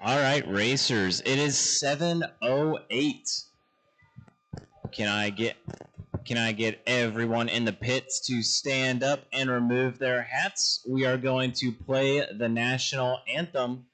All right, racers. It is 7:08. Can I get everyone in the pits to stand up and remove their hats? We are going to play the national anthem.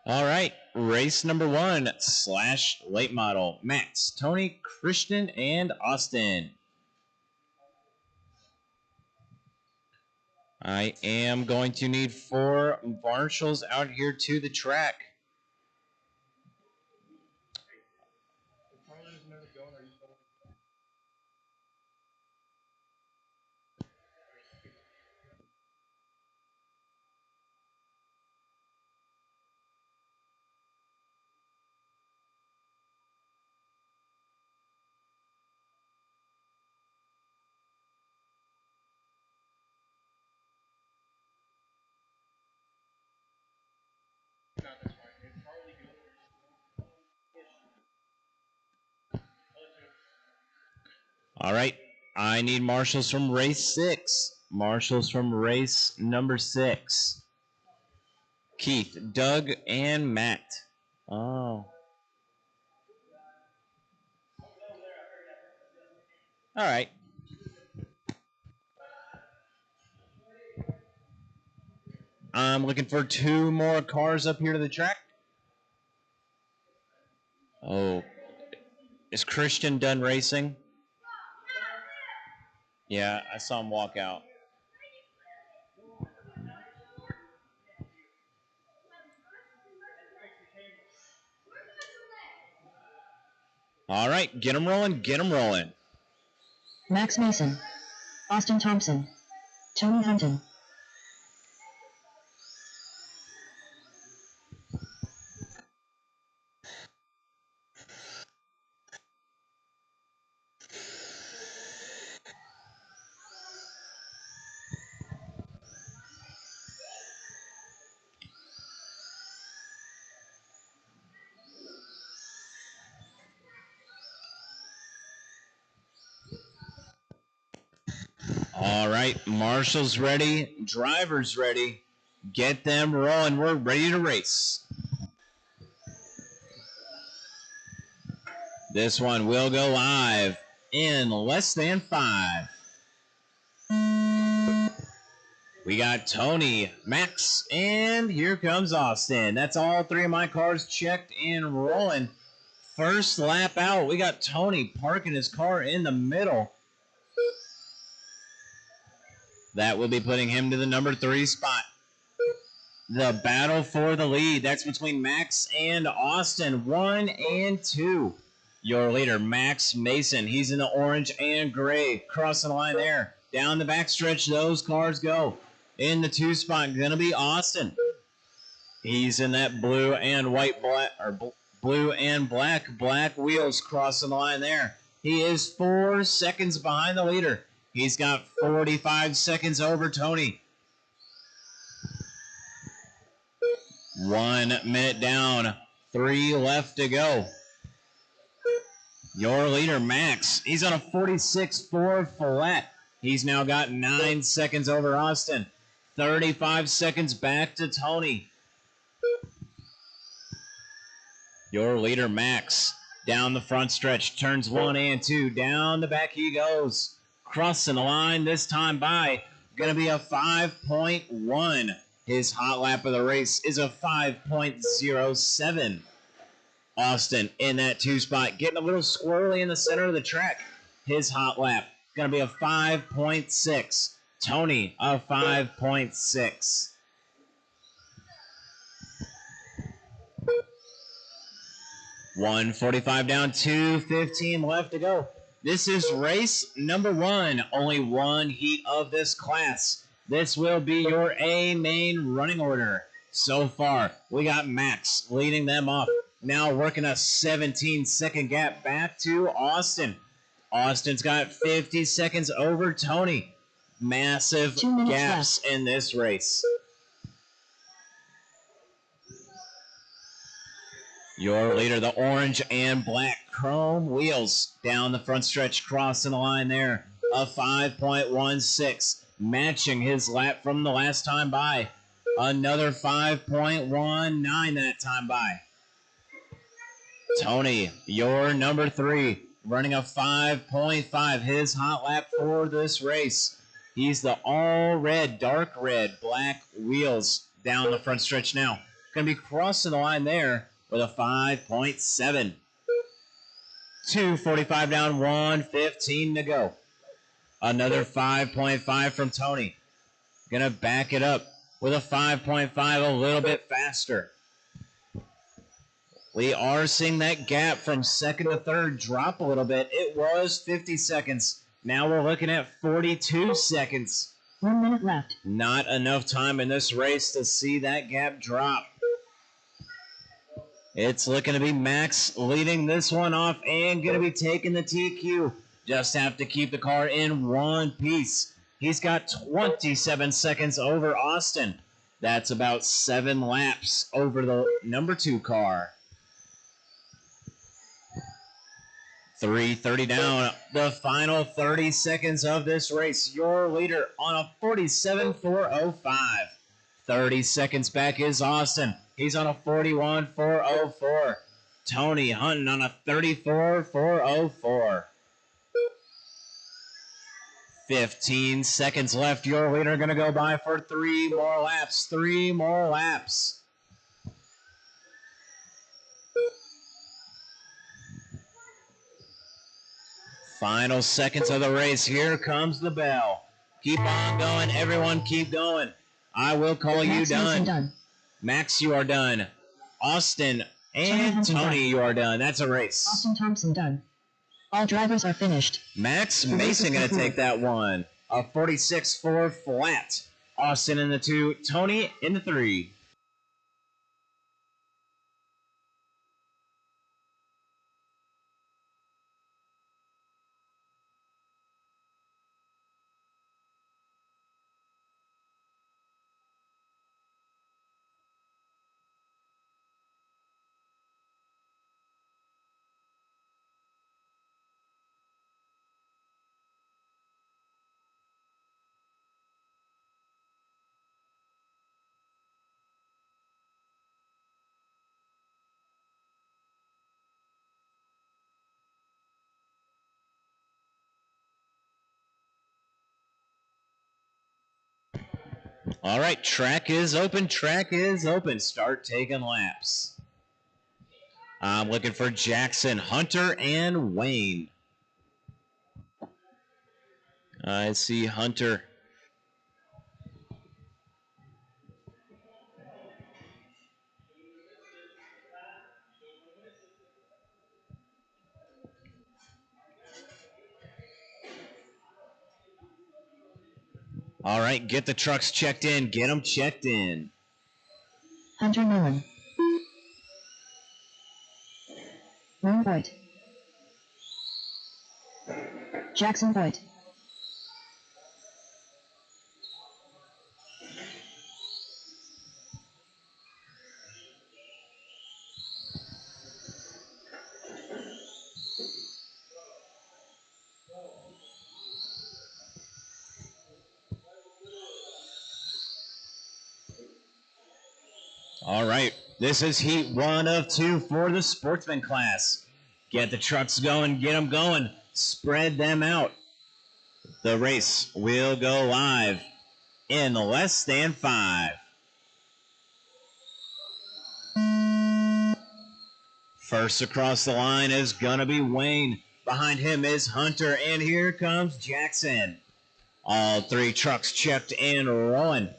All right, race number 1 / late model. Max, Tony, Christian, and Austin. I am going to need 4 marshals out here to the track. All right, I need marshals from race 6. Marshals from race number 6. Keith, Doug, and Matt. Oh. All right. I'm looking for 2 more cars up here to the track. Oh. Is Christian done racing? Yeah, I saw him walk out. All right, get them rolling, get them rolling. Max Mason, Austin Thompson, Tony Hunton. All right, marshals ready, drivers ready. Get them rolling. We're ready to race. This one will go live in less than 5. We got Tony, Max, and here comes Austin. That's all 3 of my cars checked and rolling. First lap out, we got Tony parking his car in the middle. That will be putting him to the number 3 spot. The battle for the lead, that's between Max and Austin, 1 and 2. Your leader, Max Mason, he's in the orange and gray, crossing the line there. Down the backstretch, those cars go. In the 2 spot, gonna be Austin. He's in that blue and black wheels crossing the line there. He is 4 seconds behind the leader. He's got 45 seconds over Tony. 1 minute down, 3 left to go. Your leader, Max, he's on a 46.4 flat. He's now got 9 seconds over Austin. 35 seconds back to Tony. Your leader, Max, down the front stretch, turns 1 and 2. Down the back he goes. Crossing the line this time by. Going to be a 5.1. His hot lap of the race is a 5.07. Austin in that 2 spot, getting a little squirrely in the center of the track. His hot lap going to be a 5.6. Tony, a 5.6. $1:45 down, 2:15 left to go. This is race number 1. Only one heat of this class. This will be your A main running order. So far, we got Max leading them off. Now working a 17-second gap back to Austin. Austin's got 50 seconds over Tony. Massive gaps left in this race. Your leader, the orange and black chrome wheels down the front stretch, crossing the line there. A 5.16, matching his lap from the last time by. Another 5.19 that time by. Tony, your number 3, running a 5.5, his hot lap for this race. He's the all red, dark red, black wheels down the front stretch now. Going to be crossing the line there with a 5.7. 2:45 down, 1:15 to go. Another 5.5 from Tony. Going to back it up with a 5.5 a little bit faster. We are seeing that gap from second to third drop a little bit. It was 50 seconds. Now we're looking at 42 seconds. 1 minute left. Not enough time in this race to see that gap drop. It's looking to be Max leading this one off and going to be taking the TQ. Just have to keep the car in one piece. He's got 27 seconds over Austin. That's about 7 laps over the number 2 car. 3:30 down, the final 30 seconds of this race. Your leader on a 47.405. 30 seconds back is Austin. He's on a 41.404. Tony Hunting on a 34.404. 15 seconds left. Your leader going to go by for 3 more laps. 3 more laps. Final seconds of the race. Here comes the bell. Keep on going. Everyone keep going. I will call you done. Max, you are done. Austin and Tony, you are done. That's a race. Austin Thompson done. All drivers are finished. Max Mason going to take that one. A 46.4 flat. Austin in the 2. Tony in the 3. All right, track is open. Track is open. Start taking laps. I'm looking for Jackson, Hunter, and Wayne. I see Hunter. All right, get the trucks checked in. Get them checked in. Hunter Millen. Wayne Boyd. Jackson Boyd. All right, this is heat 1 of 2 for the sportsman class. Get the trucks going, get them going, spread them out. The race will go live in less than 5. First across the line is going to be Wayne. Behind him is Hunter, and here comes Jackson. All 3 trucks checked and rolling.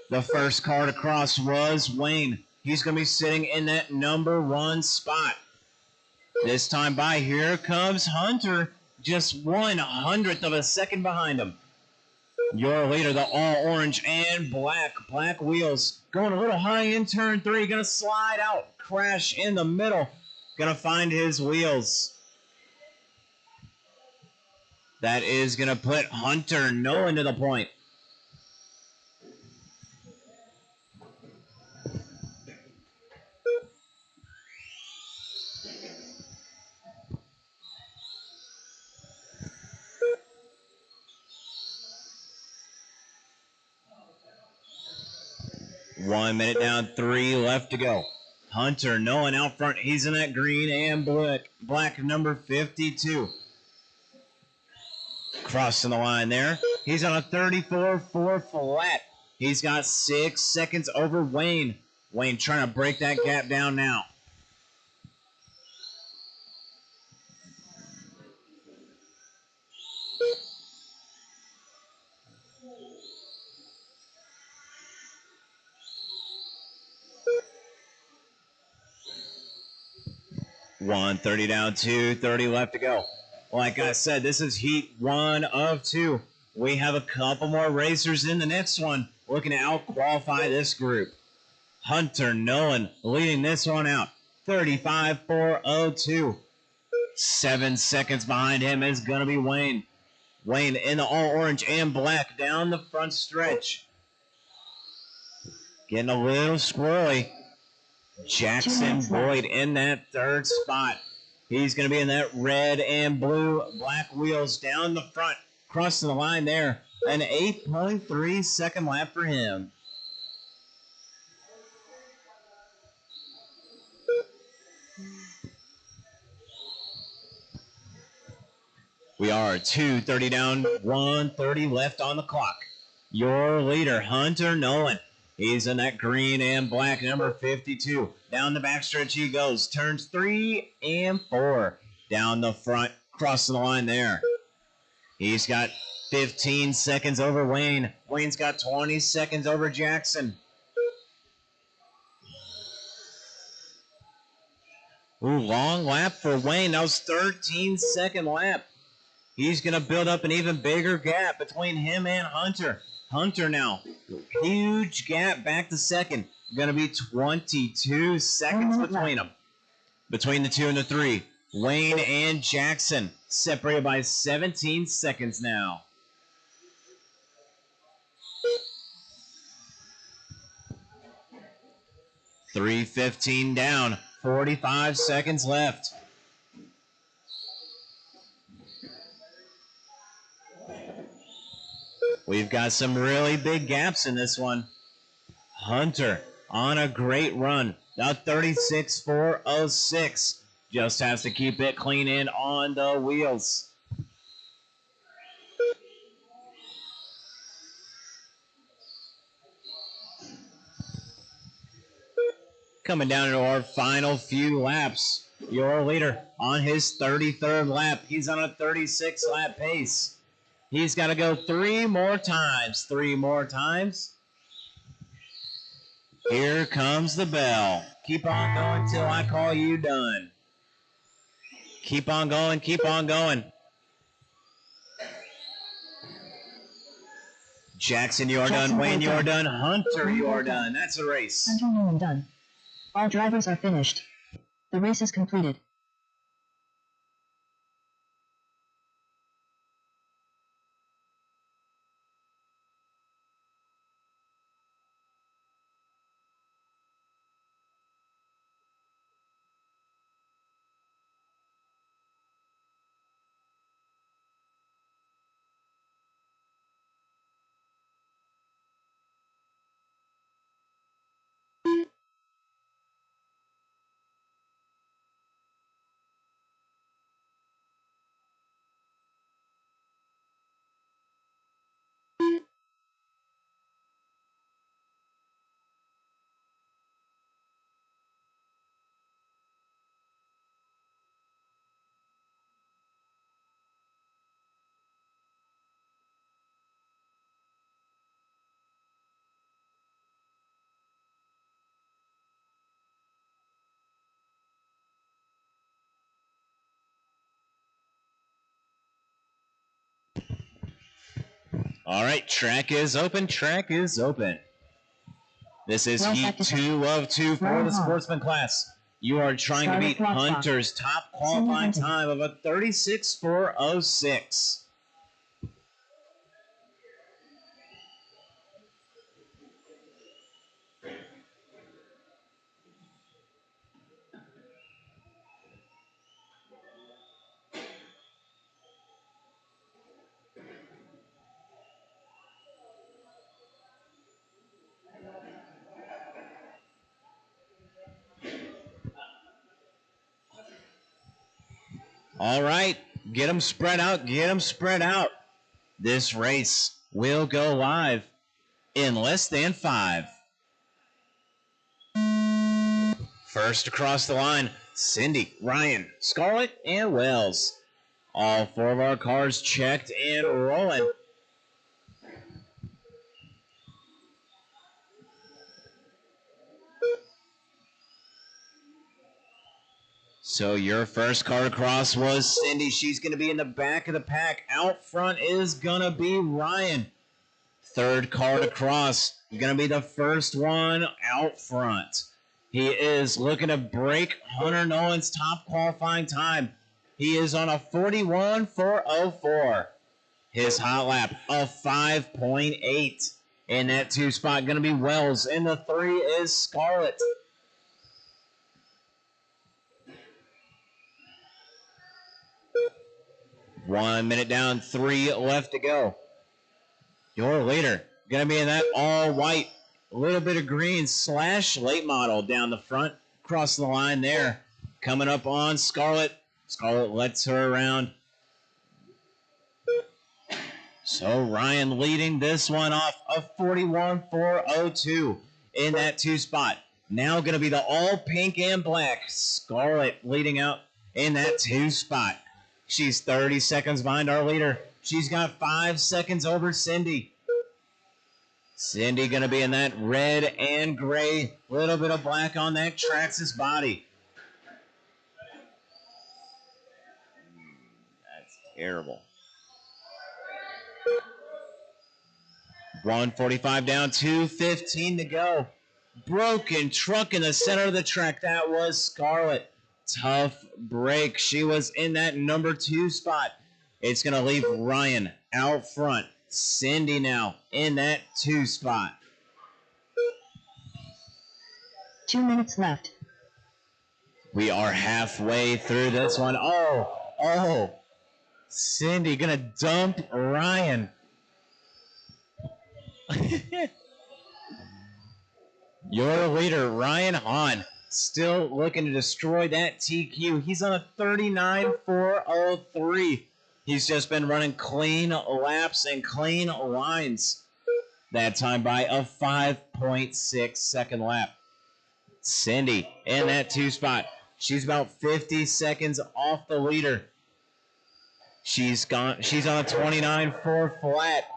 The first car to cross was Wayne. He's going to be sitting in that number 1 spot. This time by, here comes Hunter, just 1/100th of a second behind him. Your leader, the all orange and black wheels, going a little high in turn 3, going to slide out, crash in the middle, going to find his wheels. That is going to put Hunter Nolan to the point. One minute down, 3 left to go. Hunter Nolan out front. He's in that green and black number 52. Crossing the line there. He's on a 34.4 flat. He's got 6 seconds over Wayne. Wayne trying to break that gap down now. $1:30 down, 2:30 left to go. Like I said, this is heat 1 of 2. We have a couple more racers in the next one looking to out-qualify this group. Hunter Nolan leading this one out, 35.402. 7 seconds behind him is going to be Wayne. Wayne in the all orange and black down the front stretch. Getting a little squirrely. Jackson Boyd in that 3rd spot. He's going to be in that red and black wheels down the front. Crossing the line there. An 8.3 second lap for him. We are 2:30 down, 1:30 left on the clock. Your leader, Hunter Nolan. He's in that green and black number 52. Down the backstretch he goes. Turns 3 and 4. Down the front, crossing the line there. He's got 15 seconds over Wayne. Wayne's got 20 seconds over Jackson. Ooh, long lap for Wayne. That was 13-second lap. He's going to build up an even bigger gap between him and Hunter. Hunter now, huge gap back to second. Going to be 22 seconds between them. Between the 2 and the 3. Wayne and Jackson separated by 17 seconds now. $3:15 down, 45 seconds left. We've got some really big gaps in this one. Hunter on a great run. Now 36.406. Just has to keep it clean in on the wheels. Coming down to our final few laps. Your leader on his 33rd lap. He's on a 36-lap pace. He's got to go 3 more times. 3 more times. Here comes the bell. Keep on going till I call you done. Keep on going, keep on going. Jackson, you are done. Wayne, you are done. Hunter, you are done. That's a race. Hunter Nolan done. All drivers are finished. The race is completed. All right, track is open. Track is open. This is Well, heat 2 of 2 for Ryan the Hahn. sportsman class. You are trying to Starter beat clock stop. Hunter's top Cindy qualifying Hunter. time of a 36.406. All right, get them spread out. Get them spread out. This race will go live in less than 5. First across the line, Cindy, Ryan, Scarlett, and Wells. All 4 of our cars checked and rolling. So your first car across was Cindy. She's going to be in the back of the pack. Out front is going to be Ryan. Third car to cross, going to be the first one out front. He is looking to break Hunter Nolan's top qualifying time. He is on a 41.404. His hot lap of 5.8. In that 2 spot, going to be Wells. In the 3 is Scarlett. One minute down, 3 left to go. Your leader going to be in that all white, a little bit of green / late model down the front, across the line there. Coming up on Scarlett. Scarlett lets her around. So Ryan leading this one off of 41.402 in that 2 spot. Now going to be the all pink and black. Scarlett leading out in that 2 spot. She's 30 seconds behind our leader. She's got 5 seconds over Cindy. Cindy going to be in that red and gray. Little bit of black on that Traxxas body. That's terrible. 1:45 down, 2:15 to go. Broken truck in the center of the track. That was Scarlett. Tough break. She was in that number 2 spot. It's going to leave Ryan out front. Cindy now in that 2 spot. 2 minutes left. We are halfway through this one. Oh. Cindy going to dump Ryan. Your leader, Ryan Hahn, still looking to destroy that TQ. He's on a 39.403. He's just been running clean laps and clean lines. That time by a 5.6 second lap. Cindy in that 2 spot. She's about 50 seconds off the leader. She's on a 29.4 flat.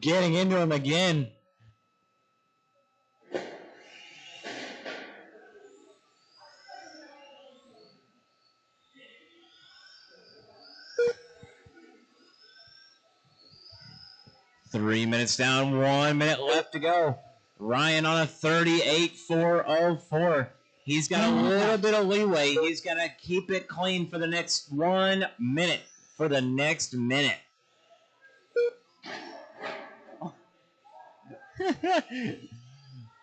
Getting into him again. Three minutes down, 1 minute left to go. Ryan on a 38.404. He's got a little bit of leeway. He's got to keep it clean for the next 1 minute.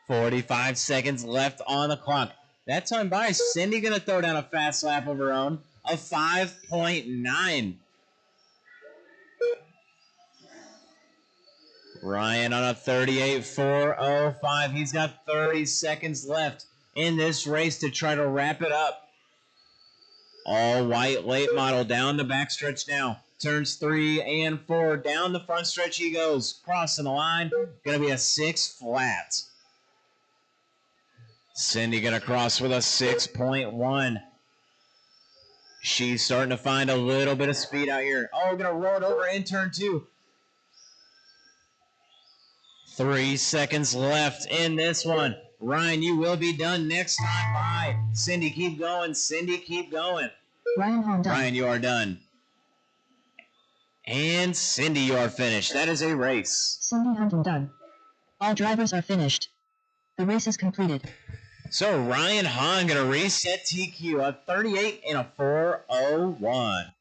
45 seconds left on the clock. That time by, Cindy going to throw down a fast lap of her own of 5.9. Ryan on a 38.405. He's got 30 seconds left in this race to try to wrap it up. All white late model down the backstretch now. Turns 3 and 4. Down the front stretch he goes. Crossing the line. Going to be a 6 flat. Cindy going to cross with a 6.1. She's starting to find a little bit of speed out here. Oh, going to roll it over in turn 2. 3 seconds left in this one. Ryan, you will be done next time by. Cindy, keep going. Cindy, keep going. Ryan Hahn done. Ryan, you are done. And Cindy, you are finished. That is a race. Cindy Hunting done. All drivers are finished. The race is completed. So Ryan Hahn going to reset TQ, a 38 and a 4:01.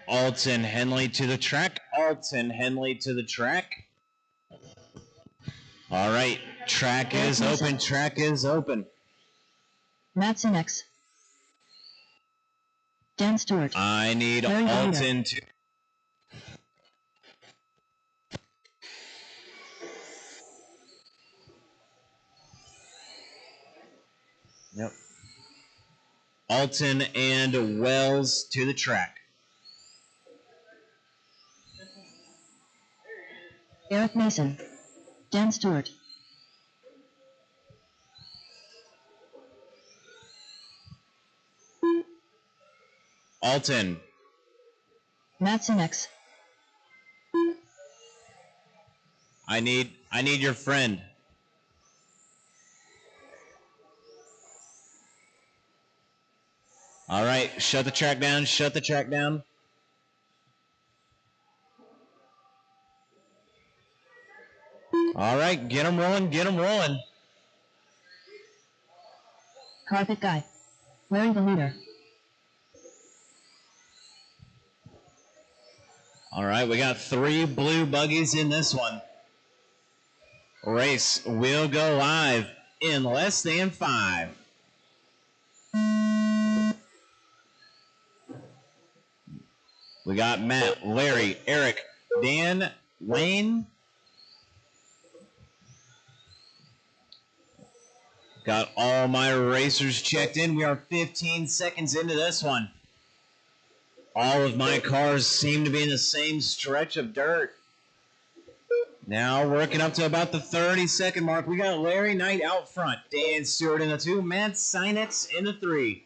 Alton Henley to the track. Alton Henley to the track. All right. Track is open. Track is open. Matt Sinex. Dan Stewart. I need Alton to... Yep. Alton and Wells to the track. Eric Mason. Dan Stewart. Alton. Matt Sinex. I need your friend. All right, shut the track down. Shut the track down. All right, get them rolling. Get them rolling. Carpet Guy. Larry the leader. All right, we got 3 blue buggies in this one. Race will go live in less than 5. We got Matt, Larry, Eric, Dan, Wayne. Got all my racers checked in. We are 15 seconds into this one. All of my cars seem to be in the same stretch of dirt. Now working up to about the 30-second mark. We got Larry Knight out front. Dan Stewart in the 2. Matt Sinex in the 3.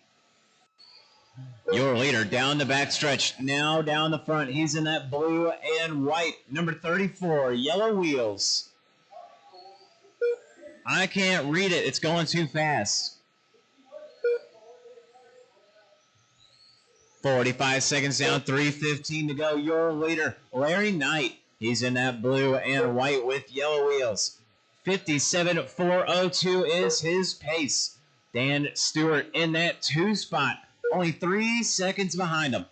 Your leader down the back stretch. Now down the front. He's in that blue and white. Number 34, Yellow Wheels. I can't read it. It's going too fast. 45 seconds down, 3:15 to go. Your leader, Larry Knight. He's in that blue and white with yellow wheels. 57.402 is his pace. Dan Stewart in that 2 spot. Only 3 seconds behind him.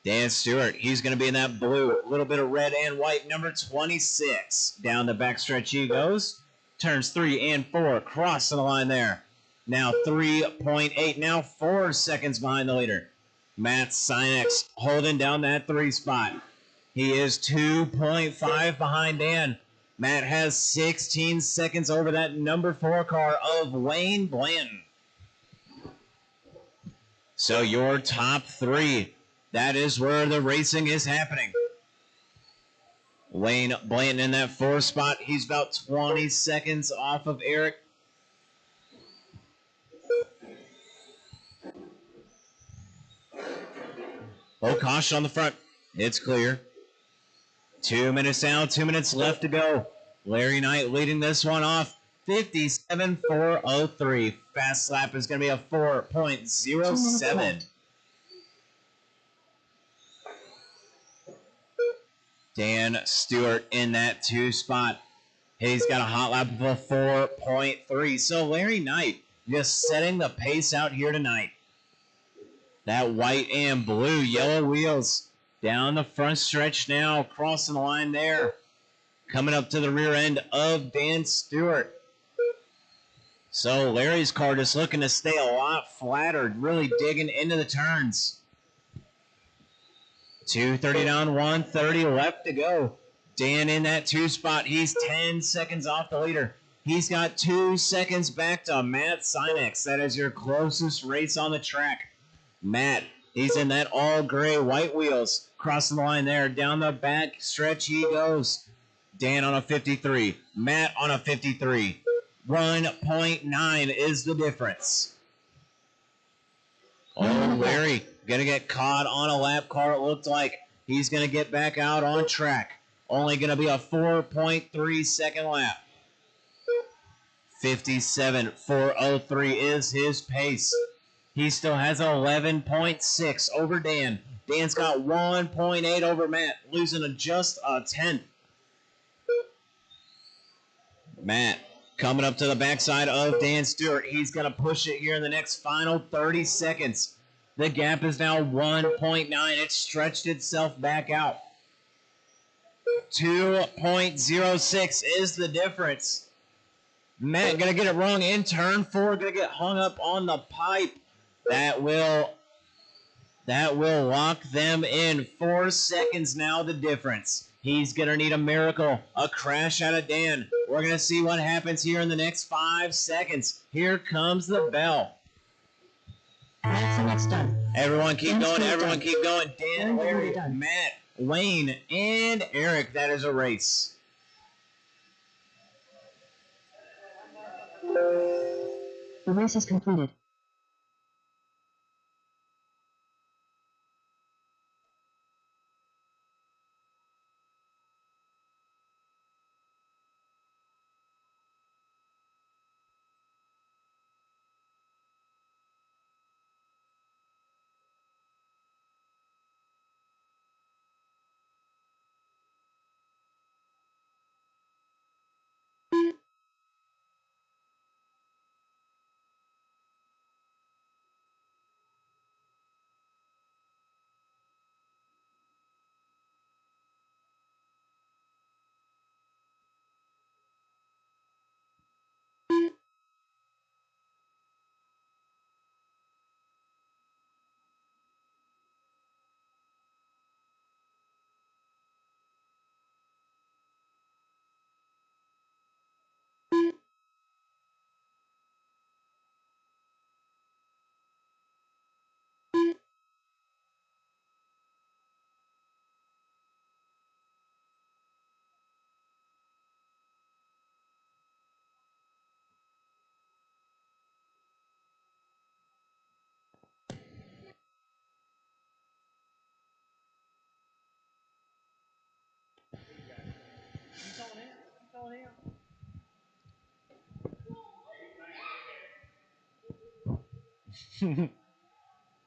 Dan Stewart, he's going to be in that blue. A little bit of red and white. Number 26. Down the backstretch he goes. Turns 3 and 4. Crossing the line there. Now 3.8. Now 4 seconds behind the leader. Matt Sinex holding down that 3 spot. He is 2.5 behind Dan. Matt has 16 seconds over that number 4 car of Wayne Blanton. So your top 3, that is where the racing is happening. Wayne Blanton in that 4 spot. He's about 20 seconds off of Eric. Oh, caution on the front. It's clear. 2 minutes down, 2 minutes left to go. Larry Knight leading this one off. 57.403. Fast lap is going to be a 4.07. Dan Stewart in that 2 spot. He's got a hot lap of a 4.3. So Larry Knight just setting the pace out here tonight. That white and blue, yellow wheels down the front stretch now, crossing the line there. Coming up to the rear end of Dan Stewart. So Larry's car just looking to stay a lot flatter, really digging into the turns. 230 down, 130 left to go. Dan in that 2 spot. He's 10 seconds off the leader. He's got 2 seconds back to Matt Sinex. That is your closest race on the track. Matt, he's in that all gray white wheels. Crossing the line there. Down the back stretch he goes. Dan on a 53. Matt on a 53. 1.9 is the difference. Oh, Larry going to get caught on a lap car, it looked like. He's going to get back out on track. Only going to be a 4.3 second lap. 57.403 is his pace. He still has 11.6 over Dan. Dan's got 1.8 over Matt, losing just a tenth. Matt coming up to the backside of Dan Stewart. He's going to push it here in the next final 30 seconds. The gap is now 1.9. It's stretched itself back out. 2.06 is the difference. Matt going to get it wrong in turn 4. Going to get hung up on the pipe. That will lock them in. 4 seconds now the difference. He's going to need a miracle. A crash out of Dan. We're going to see what happens here in the next 5 seconds. Here comes the bell. Next done. Everyone keep going. Everyone done. keep going. Dan, Larry, Done. Matt, Wayne, and Eric. That is a race. The race is completed.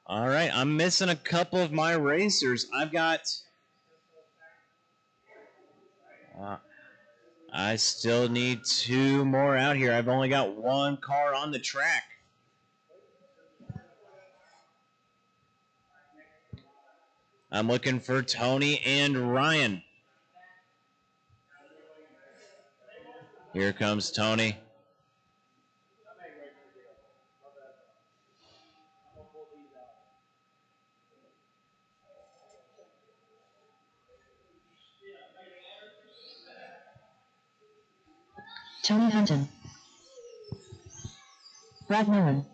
All right, I'm missing a couple of my racers. I've got... I still need 2 more out here. I've only got 1 car on the track. I'm looking for Tony and Ryan. Here comes Tony. Tony Hunton. Brad Millen.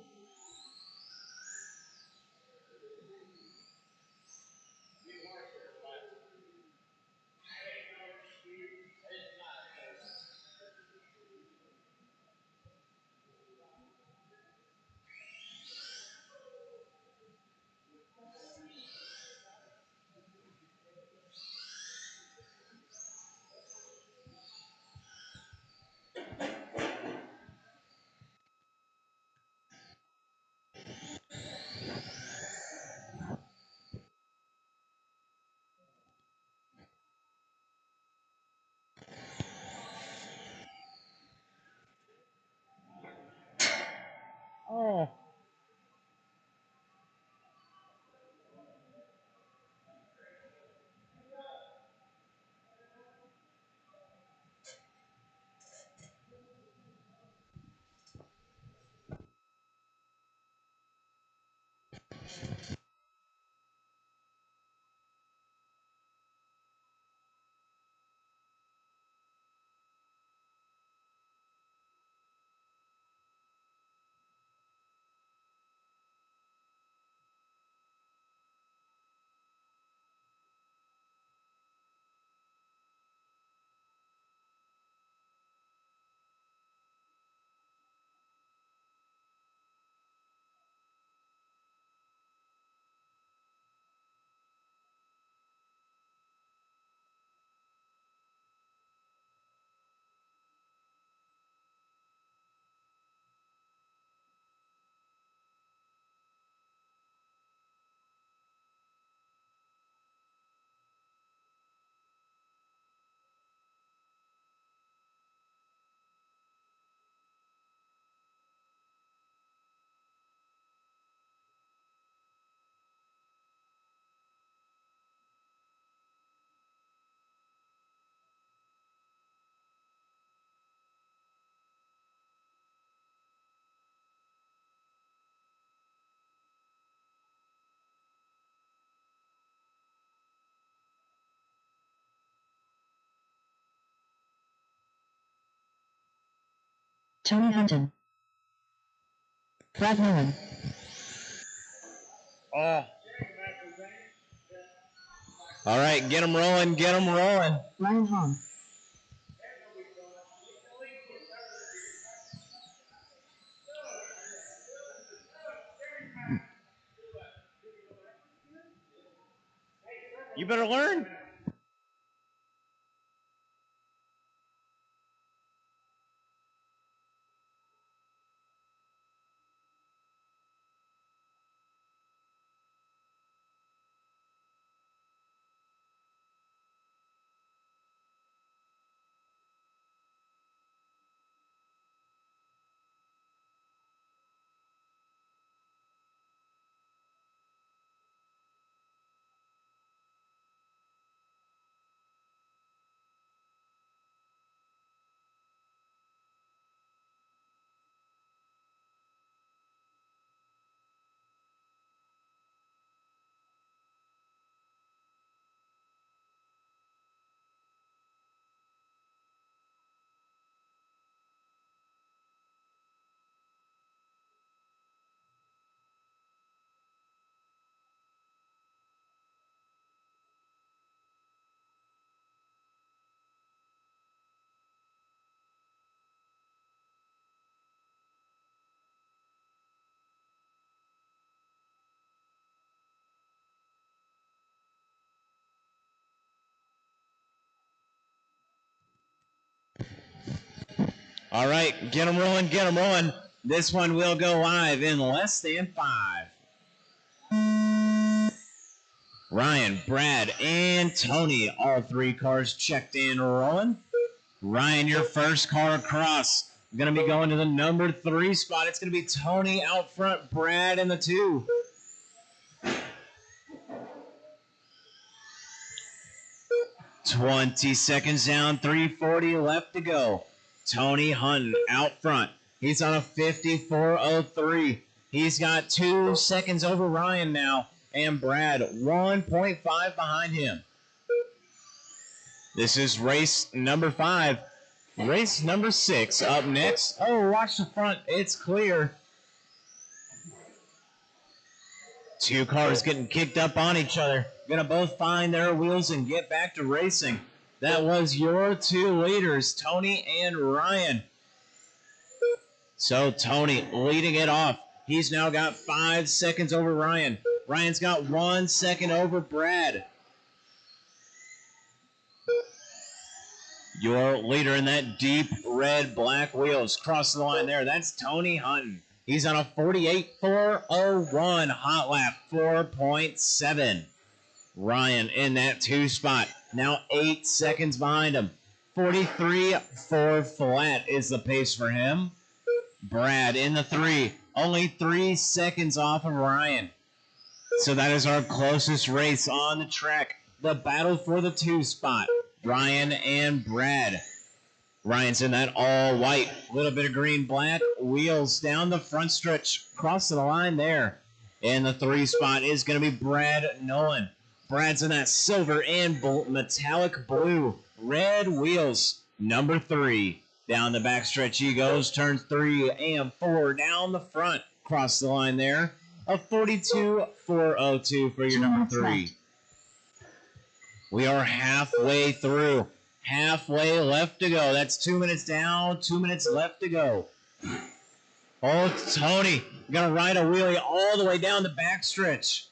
Tony Hunton. Brad Nolan. Oh. All right, get him rolling, get him rolling. Ryan Hahn. You better learn. All right, get them rolling, get them rolling. This one will go live in less than 5. Ryan, Brad, and Tony, all 3 cars checked in rolling. Ryan, your first car across. Going to be going to the number 3 spot. It's going to be Tony out front, Brad in the 2. "20 seconds down, 3:40 left to go. Tony Hunton out front. He's on a 54.03. He's got 2 seconds over Ryan now, and Brad 1.5 behind him. This is race number 5. Race number 6 up next. Oh, watch the front. It's clear. 2 cars getting kicked up on each other. Gonna both find their wheels and get back to racing. That was your 2 leaders, Tony and Ryan. So Tony leading it off. He's now got 5 seconds over Ryan. Ryan's got 1 second over Brad. Your leader in that deep red black wheels. Cross the line there. That's Tony Hunton. He's on a 48.401 hot lap, 4.7. Ryan in that 2 spot. Now 8 seconds behind him. 43.4 flat is the pace for him. Brad in the 3. Only 3 seconds off of Ryan. So that is our closest race on the track. The battle for the 2 spot. Ryan and Brad. Ryan's in that all white, little bit of green black wheels down the front stretch. Cross the line there. And the 3 spot is going to be Brad Nolan. Brad's in that silver and metallic blue red wheels. Number 3. Down the backstretch he goes. Turns 3 and 4 down the front. Cross the line there. A 42.402 for your number 3. We are halfway through. Halfway left to go. That's 2 minutes down, 2 minutes left to go. Oh, Tony, gonna ride a wheelie all the way down the backstretch.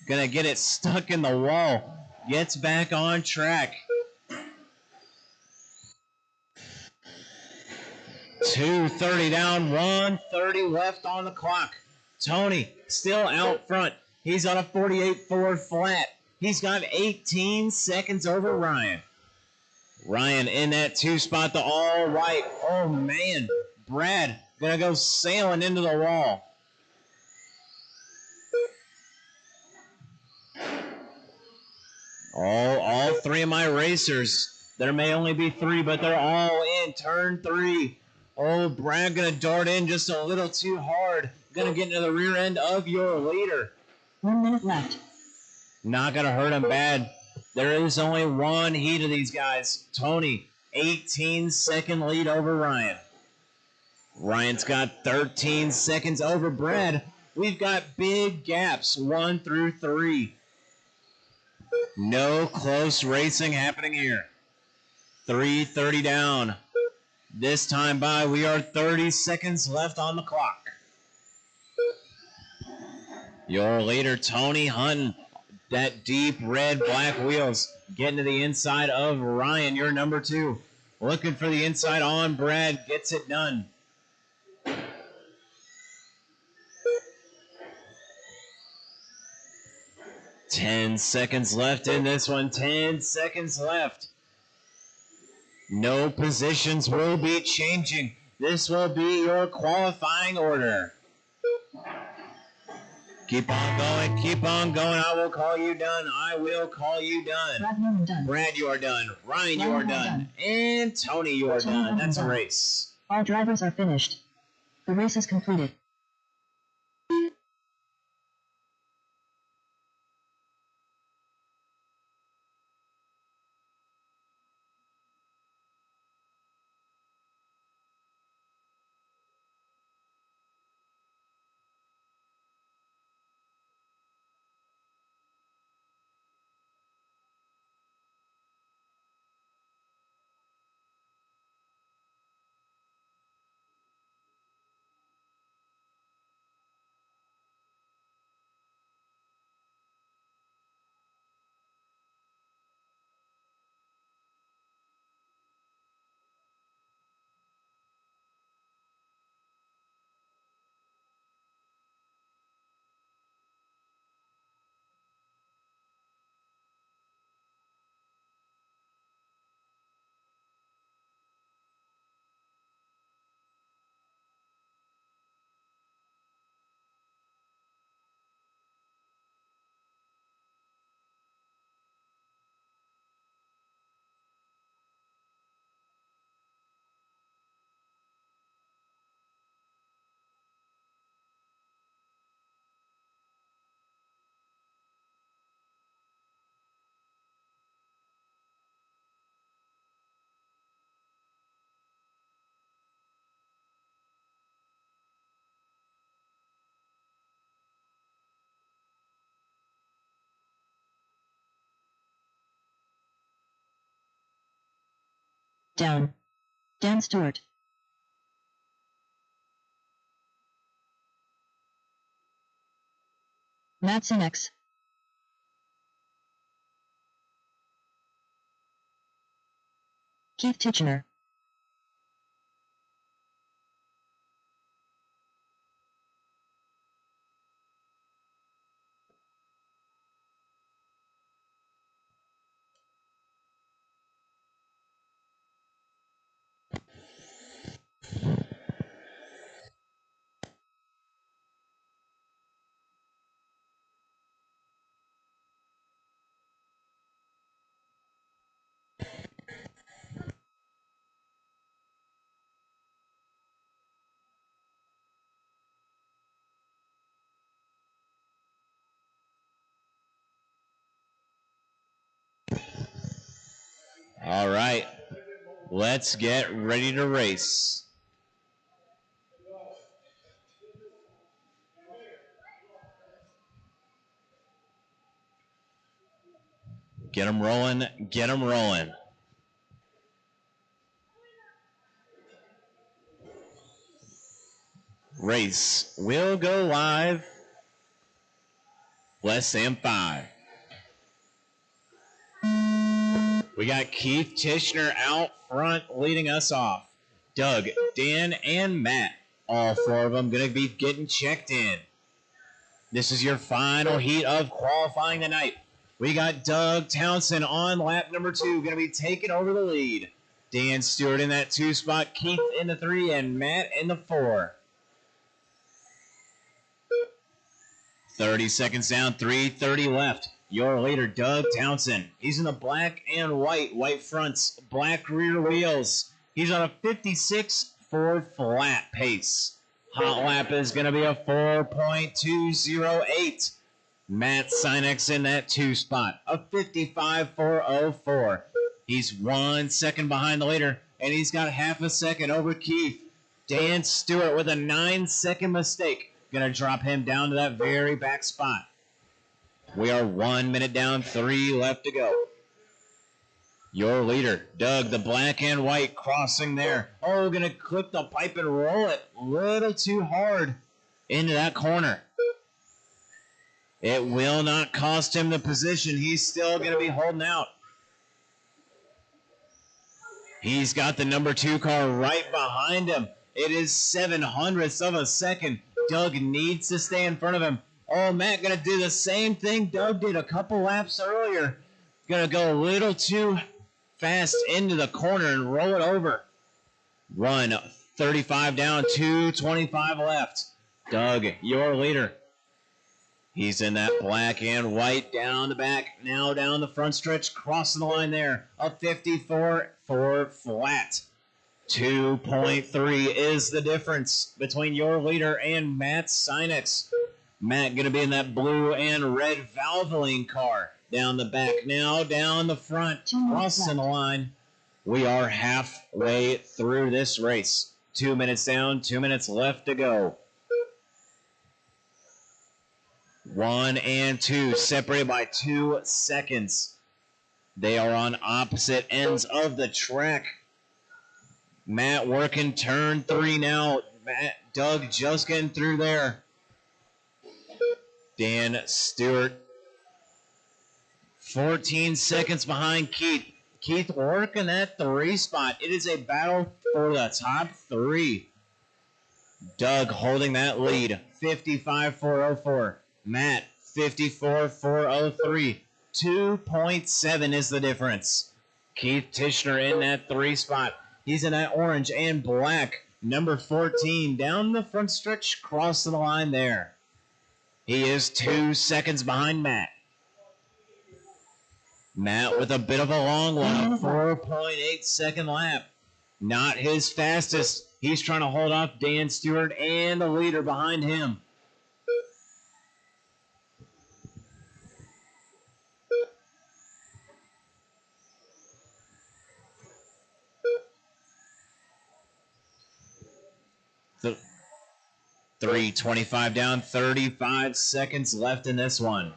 Gonna get it stuck in the wall. Gets back on track. 2:30 down, 1:30 left on the clock. Tony still out front. He's on a 48.4 flat. He's got 18 seconds over Ryan. Ryan in that 2 spot, the all white. Oh, man. Brad gonna go sailing into the wall. All 3 of my racers. There may only be 3, but they're all in turn 3. Oh, Brad gonna dart in just a little too hard. Gonna get into the rear end of your leader. 1 minute left. Not gonna hurt him bad. There is only 1 heat of these guys. Tony, 18-second lead over Ryan. Ryan's got 13 seconds over Brad. We've got big gaps, 1 through 3. No close racing happening here. 3:30 down. This time by, we are 30 seconds left on the clock. Your leader, Tony Hunton, that deep red black wheels, getting to the inside of Ryan, your number 2. Looking for the inside on Brad, gets it done. 10 seconds left in this one. 10 seconds left. No positions will be changing. This will be your qualifying order. Keep on going. Keep on going. I will call you done. I will call you done. Brad Norman done. Brad, you are done. Ryan, you are done. And Tony, you are done. That's a race. All drivers are finished. The race is completed. Down. Dan Stewart. Matt Sinex. Keith Titchener. All right. Let's get ready to race. Get them rolling. Get them rolling. Race will go live. Less than 5. We got Keith Titchener out front leading us off. Doug, Dan, and Matt, all 4 of them going to be getting checked in. This is your final heat of qualifying tonight. We got Doug Townsend on lap number 2, going to be taking over the lead. Dan Stewart in that 2 spot, Keith in the 3, and Matt in the 4. 30 seconds down, 3:30 left. Your leader, Doug Townsend. He's in the black and white fronts, black rear wheels. He's on a 56 Ford flat pace. Hot lap is going to be a 4.208. Matt Sinex in that 2 spot, a 55.404. He's 1 second behind the leader, and he's got half a second over Keith. Dan Stewart with a 9-second mistake. Gonna drop him down to that very back spot. We are 1 minute down, 3 left to go. Your leader, Doug, the black and white, crossing there. Oh, gonna clip the pipe and roll it a little too hard into that corner. It will not cost him the position. He's still gonna be holding out. He's got the number 2 car right behind him. It is 7/100ths of a second. Doug needs to stay in front of him. Oh, Matt gonna do the same thing Doug did a couple laps earlier. Gonna go a little too fast into the corner and roll it over. 1:35 down, 2:25 left. Doug, your leader. He's in that black and white down the back, now down the front stretch, crossing the line there. A 54 for flat. 2.3 is the difference between your leader and Matt Sinex. Matt going to be in that blue and red Valvoline car. Down the back now, down the front, crossing the line. We are halfway through this race. 2 minutes down, 2 minutes left to go. 1 and 2 separated by 2 seconds. They are on opposite ends of the track. Matt working turn 3 now. Doug just getting through there. Dan Stewart 14 seconds behind Keith. Keith working that 3 spot. It is a battle for the top 3. Doug holding that lead. 55.404. Matt 54.403. 2.7 is the difference. Keith Tishner in that 3 spot. He's in that orange and black. Number 14 down the front stretch, crossing the line there. He is 2 seconds behind Matt. Matt with a bit of a long one, 4.8 second lap. Not his fastest. He's trying to hold off Dan Stewart and the leader behind him. The 3:25 down, 35 seconds left in this one.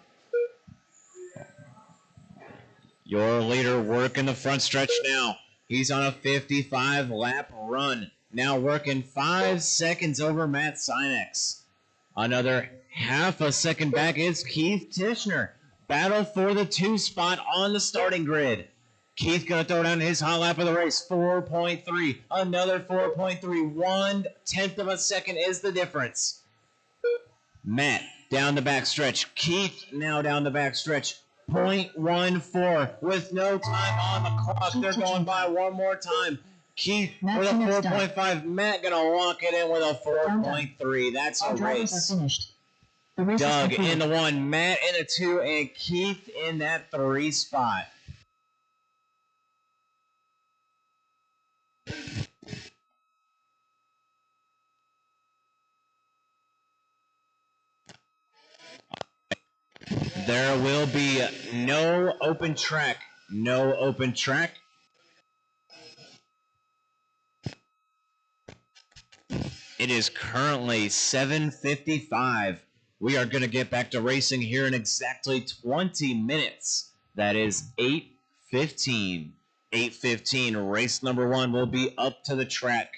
Your leader working the front stretch now. He's on a 55 lap run. Now working 5 seconds over Matt Sinex. Another half a second back is Keith Tishner. Battle for the 2 spot on the starting grid. Keith gonna throw down his hot lap of the race, 4.3. Another 4.3. 1/10 of a second is the difference. Matt down the back stretch. Keith now down the back stretch. 0.14 with no time on the clock. They're going by one more time. Keith with a 4.5. Matt gonna lock it in with a 4.3. That's a race. Doug in the 1, Matt in the 2, and Keith in that 3 spot. There will be no open track. No open track. It is currently 7:55. We are going to get back to racing here in exactly 20 minutes. That is 8:15. 8:15, race number 1 will be up to the track.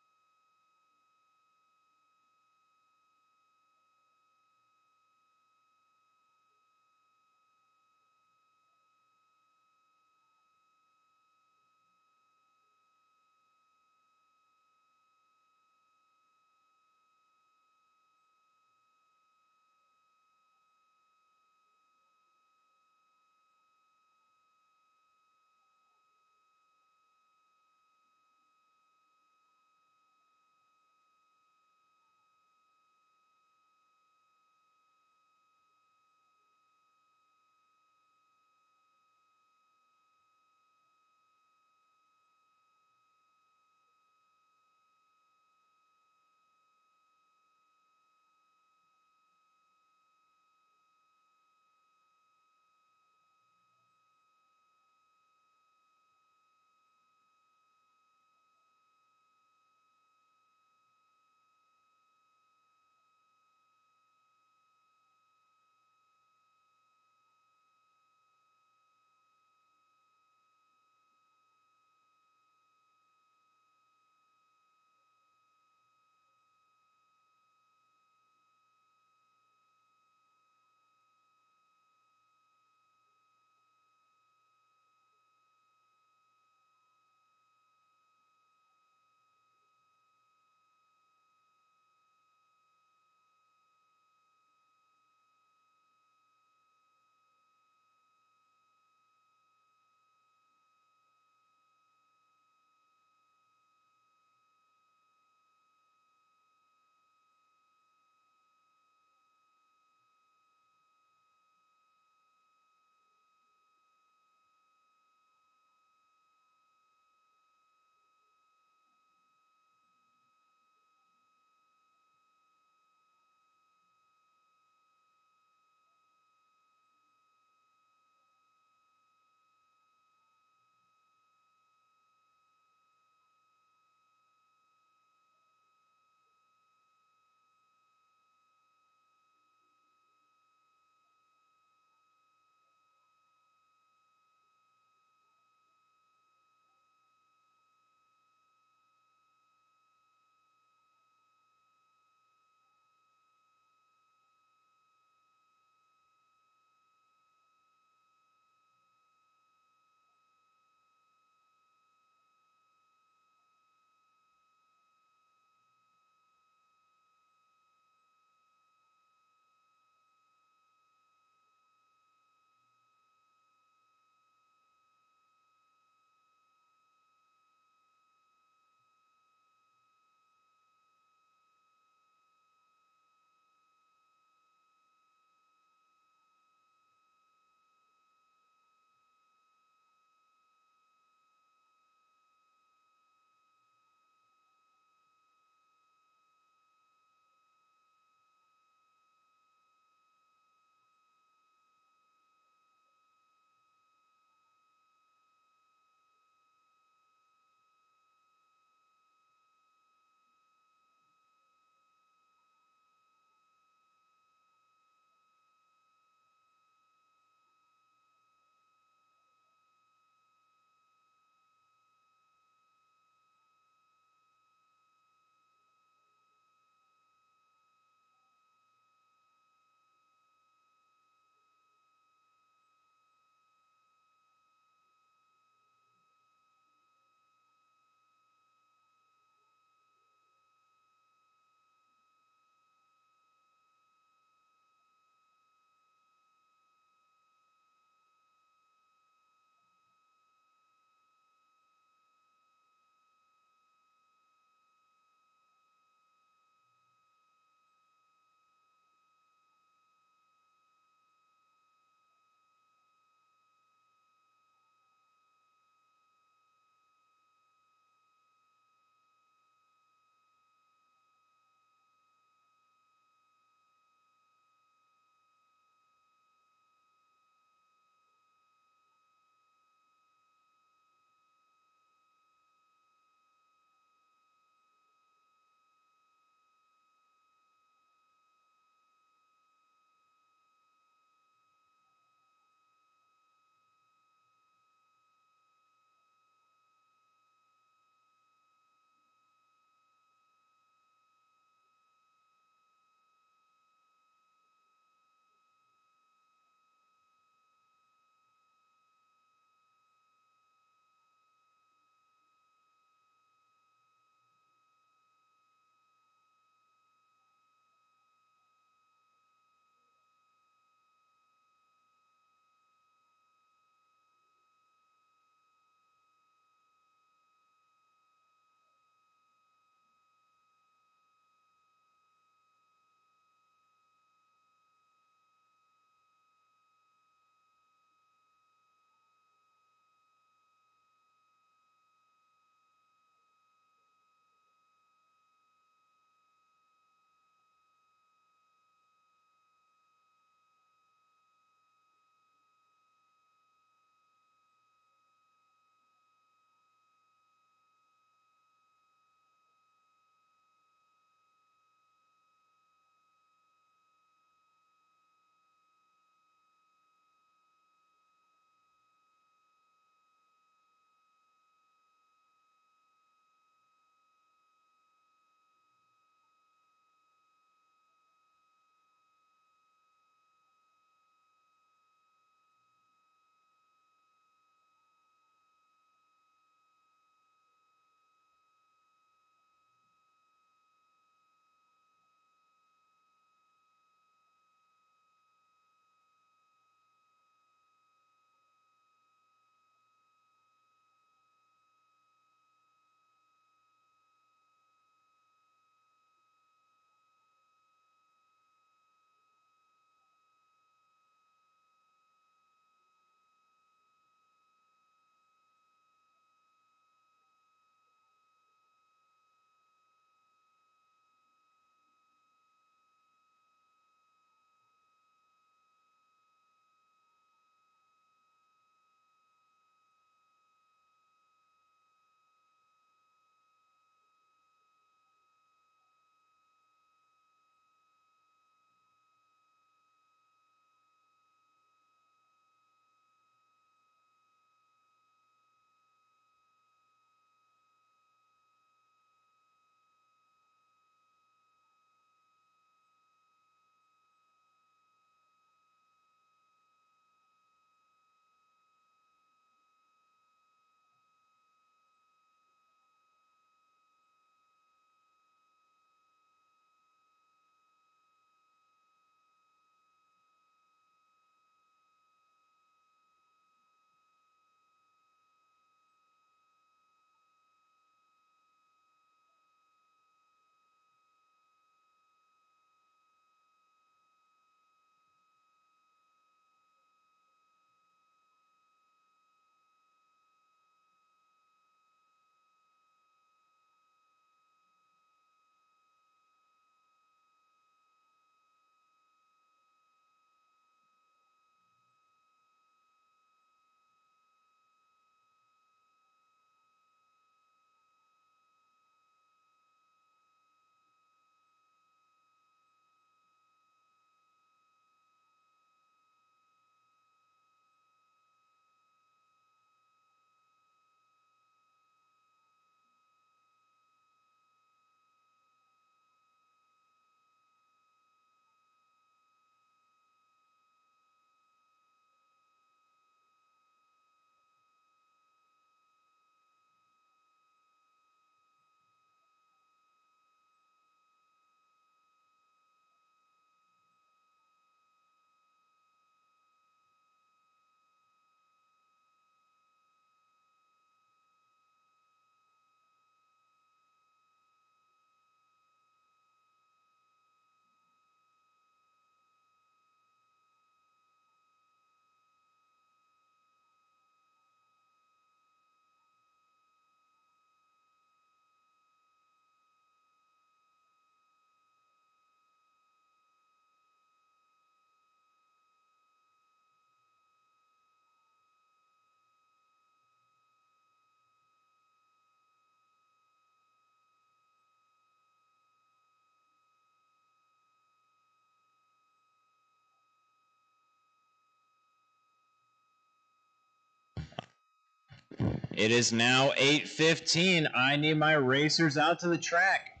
It is now 8:15. I need my racers out to the track.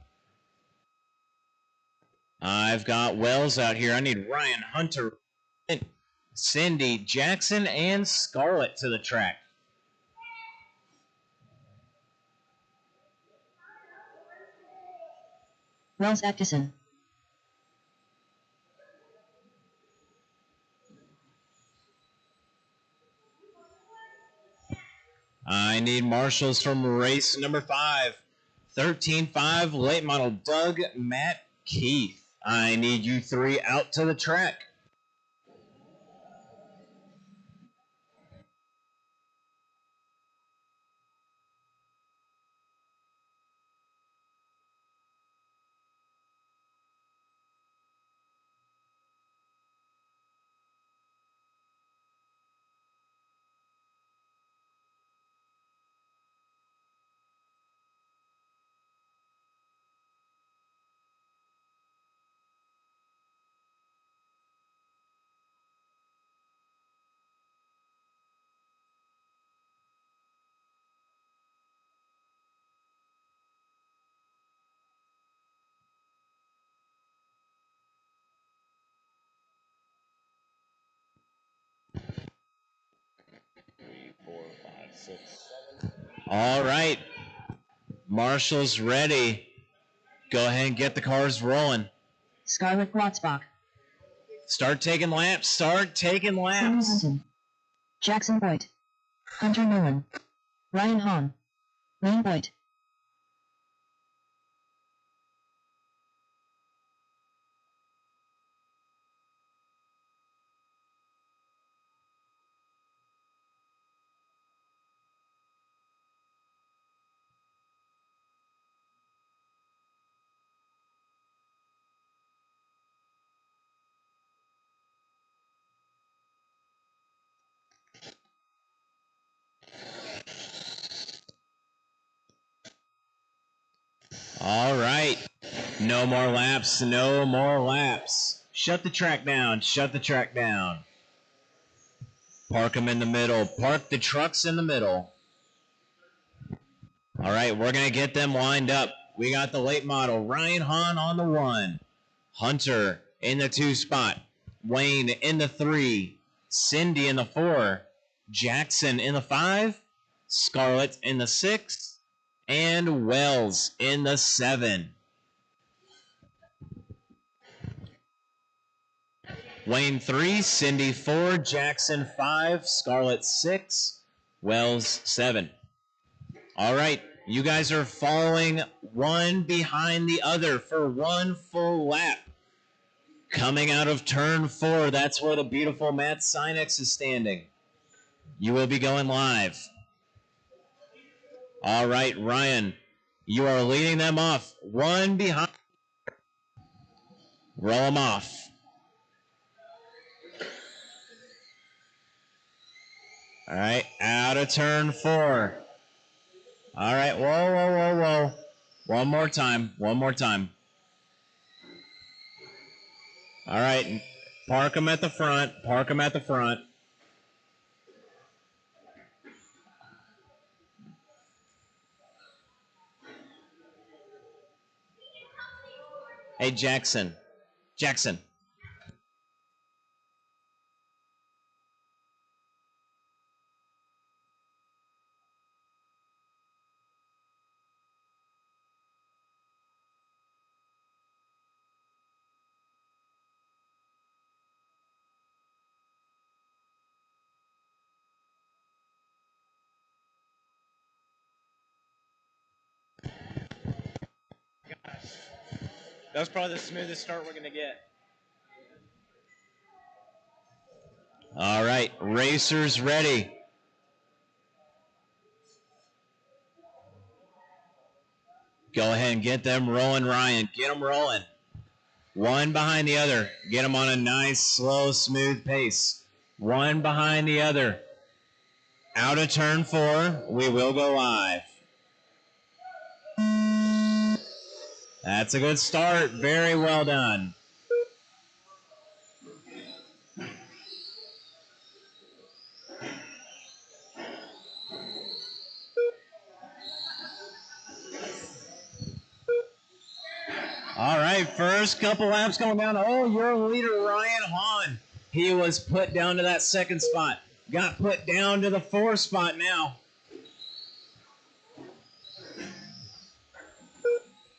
I've got Wells out here. I need Ryan, Hunter, Cindy, Jackson, and Scarlett to the track. Wells Atkinson. I need marshals from race number 5. 13-5, late model Doug, Matt, Keith. I need you 3 out to the track. All right. Marshall's ready. Go ahead and get the cars rolling. Scarlett Watzbach. Start taking laps. Start taking laps. Hunton. Jackson Boyd. Hunter Nolan. Ryan Hahn. Lane Boyd. All right. No more laps. No more laps. Shut the track down. Shut the track down. Park them in the middle. Park the trucks in the middle. All right, we're going to get them lined up. We got the late model, Ryan Hahn on the 1. Hunter in the 2 spot. Wayne in the 3. Cindy in the 4. Jackson in the 5. Scarlett in the 6. And Wells in the 7. Wayne 3, Cindy 4, Jackson 5, Scarlett 6, Wells 7. All right, you guys are following one behind the other for one full lap. Coming out of turn 4, that's where the beautiful Matt Sinex is standing. You will be going live. All right, Ryan, you are leading them off. One behind. Roll them off. All right, out of turn 4. All right, whoa. One more time. All right, park them at the front. Hey, Jackson. That was probably the smoothest start we're going to get. All right, racers ready. Go ahead and get them rolling, Ryan. Get them rolling. One behind the other. Get them on a nice, slow, smooth pace. One behind the other. Out of turn 4, we will go live. That's a good start. Very well done. All right, first couple laps going down. Oh, your leader, Ryan Hahn. He was put down to that second spot. Got put down to the fourth spot now.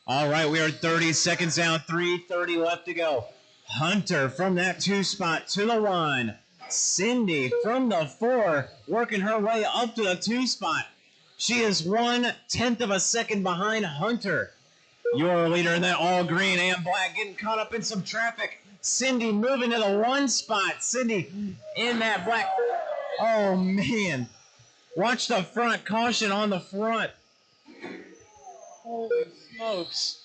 All right, we are 30 seconds down, 3:30 left to go. Hunter from that 2 spot to the 1. Cindy from the 4, working her way up to the 2 spot. She is 1/10 of a second behind Hunter. Your leader in that all green and black getting caught up in some traffic. Cindy moving to the 1 spot. Cindy in that black. Oh, man. Watch the front. Caution on the front. Holy smokes.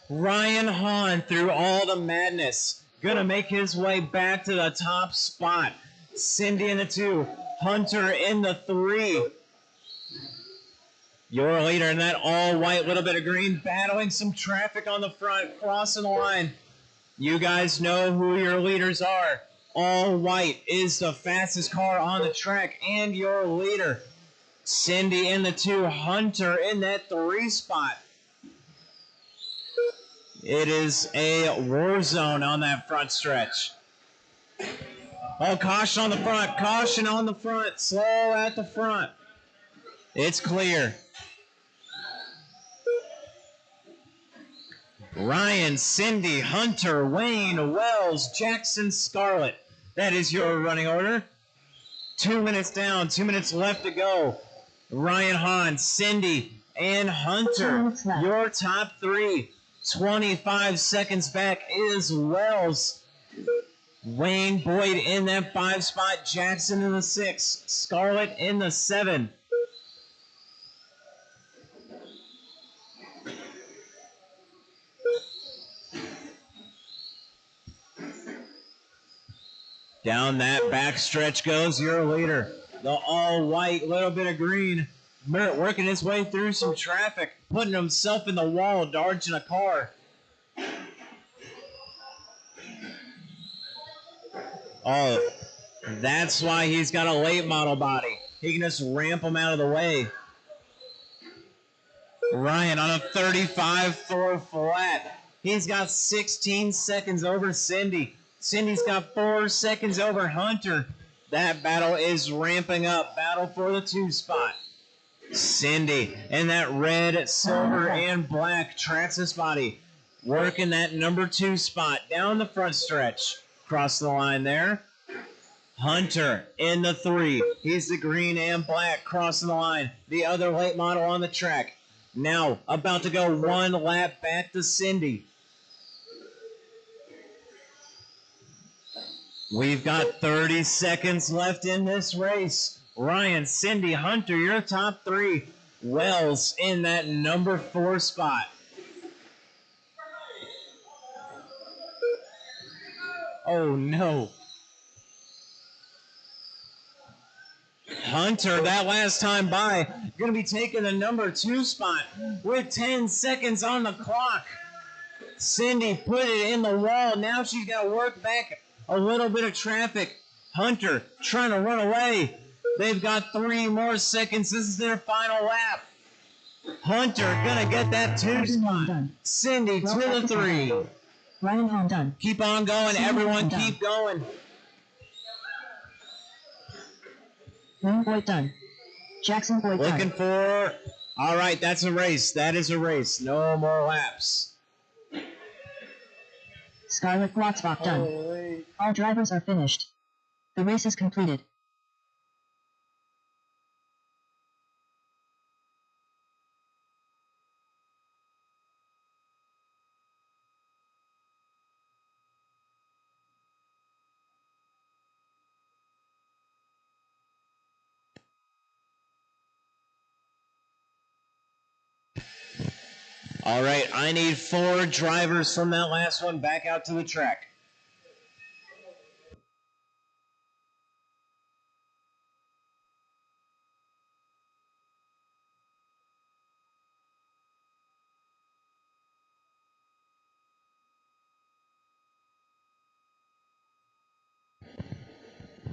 Ryan Hahn through all the madness. Gonna make his way back to the top spot. Cindy in the 2. Hunter in the 3. Your leader in that all-white, little bit of green, battling some traffic on the front, crossing the line. You guys know who your leaders are. All-white is the fastest car on the track, and your leader. Cindy in the 2, Hunter in that 3 spot. It is a war zone on that front stretch. Oh, caution on the front, caution on the front, slow at the front. It's clear. Ryan, Cindy, Hunter, Wayne, Wells, Jackson, Scarlett. That is your running order. 2 minutes down, 2 minutes left to go. Ryan Hahn, Cindy, and Hunter. Your top 3. 25 seconds back is Wells. Wayne Boyd in that 5 spot. Jackson in the 6. Scarlett in the 7. Down that back stretch goes your leader. The all-white, little bit of green. Merritt working his way through some traffic, putting himself in the wall, dodging a car. Oh, that's why he's got a late model body. He can just ramp him out of the way. Ryan on a 35-4 flat. He's got 16 seconds over Cindy. Cindy's got 4 seconds over Hunter. That battle is ramping up. Battle for the 2 spot. Cindy in that red, silver, and black Traxxas body. Working that number 2 spot down the front stretch. Cross the line there. Hunter in the 3. He's the green and black crossing the line. The other late model on the track. Now about to go 1 lap back to Cindy. We've got 30 seconds left in this race. Ryan, Cindy, Hunter, your top 3. Wells in that number 4 spot. Oh, no. Hunter, that last time by, going to be taking the number 2 spot with 10 seconds on the clock. Cindy put it in the wall. Now she's got to work back a little bit of traffic. Hunter trying to run away. They've got 3 more seconds. This is their final lap. Hunter going to get that 2 spot. Cindy to the 3. Ryan Hahn done. Keep on going. Everyone keep going. Wayne Boyd done. Jackson Boyd done. Looking for... All right, that's a race. That is a race. No more laps. Scarlett Glotzbach done. Holy. All drivers are finished. The race is completed. All right, I need 4 drivers from that last one back out to the track.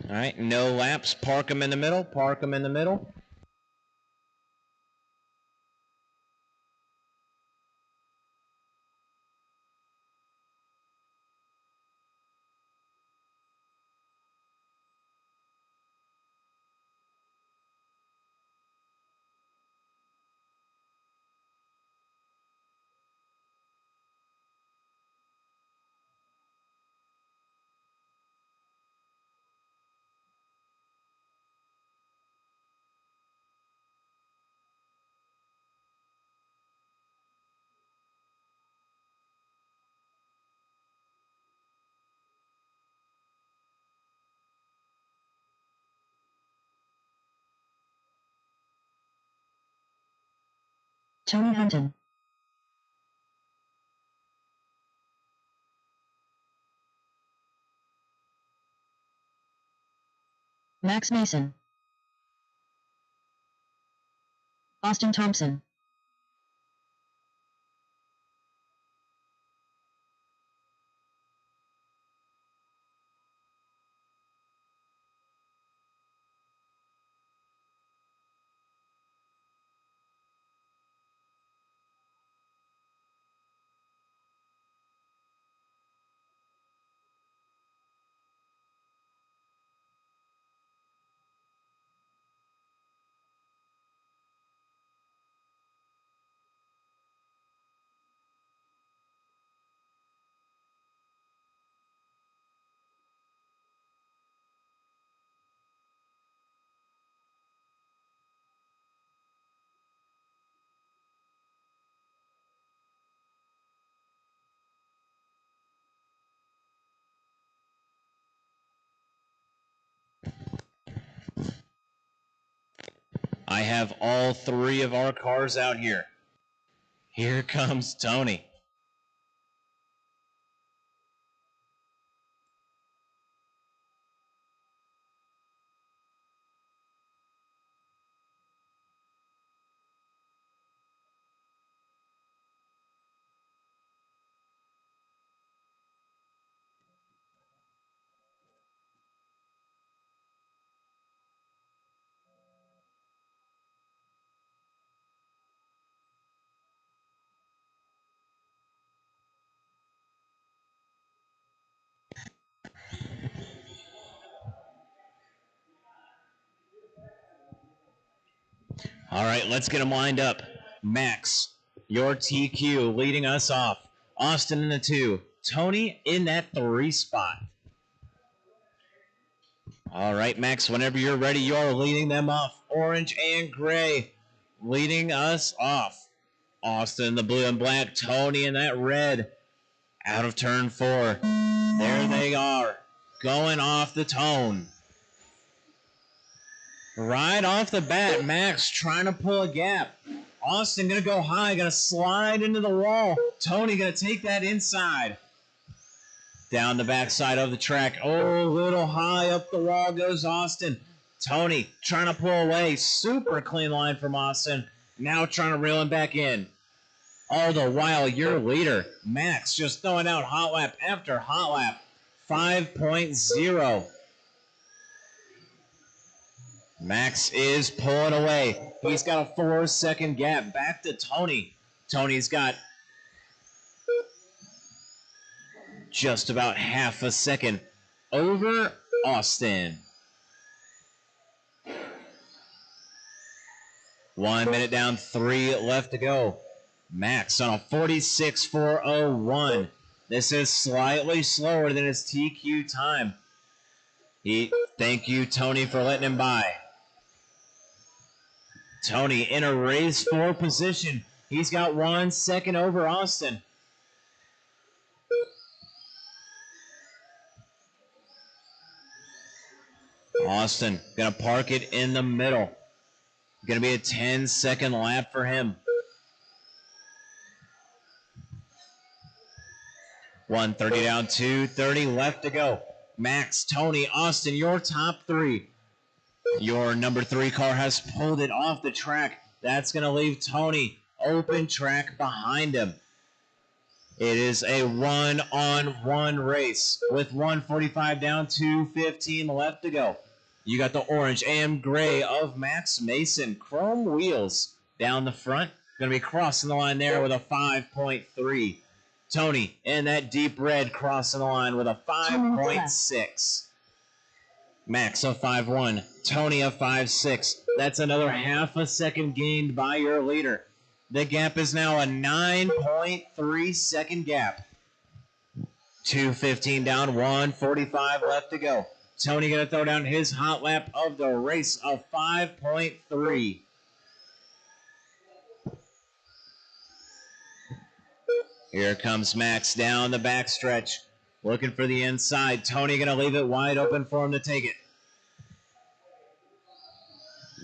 All right, no laps. Park them in the middle. Park them in the middle. Tony Hunton. Max Mason. Austin Thompson. I have all three of our cars out here. Here comes Tony. All right, let's get them lined up. Max, your TQ leading us off. Austin in the 2. Tony in that 3 spot. All right, Max, whenever you're ready, you're leading them off. Orange and gray leading us off. Austin in the blue and black. Tony in that red. Out of turn 4. There they are, going off the tone. Right off the bat, Max trying to pull a gap. Austin going to go high, going to slide into the wall. Tony going to take that inside. Down the backside of the track. Oh, a little high up the wall goes Austin. Tony trying to pull away. Super clean line from Austin. Now trying to reel him back in. All the while, your leader, Max, just throwing out hot lap after hot lap. 5.0. Max is pulling away. He's got a 4-second gap. Back to Tony. Tony's got just about half a second over Austin. 1 minute down, 3 left to go. Max on a 46.401. This is slightly slower than his TQ time. Thank you, Tony, for letting him by. Tony in a race 4 position. He's got 1 second over Austin. Austin gonna park it in the middle. Gonna be a 10-second lap for him. 1:30 down, 2:30 left to go. Max, Tony, Austin, your top 3. Your number 3 car has pulled it off the track. That's going to leave Tony open track behind him. It is a 1-on-1 race with 1:45 down, 2:15 left to go. You got the orange and gray of Max Mason. Chrome wheels down the front. Going to be crossing the line there with a 5.3. Tony in that deep red crossing the line with a 5.6. Max a 5.1. Tony a 5.6. That's another half a second gained by your leader. The gap is now a 9.3 second gap. 2:15 down, 1:45 left to go. Tony going to throw down his hot lap of the race of 5.3. Here comes Max down the backstretch, looking for the inside. Tony going to leave it wide open for him to take it.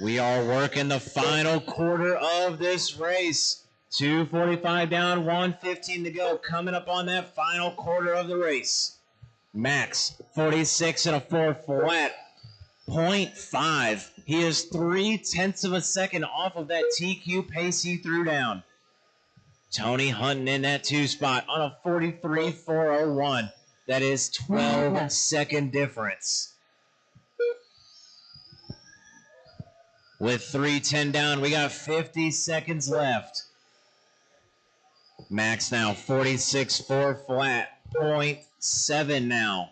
We are working the final quarter of this race. 2:45 down, 1:15 to go. Coming up on that final quarter of the race. Max, 46 and a 4 flat. 0.5. He is 0.3 of a second off of that TQ pace he threw down. Tony Hunton in that 2 spot on a 43.401. That is 12-second difference. With 3:10 down, we got 50 seconds left. Max now 46.4 flat, 0.7 now.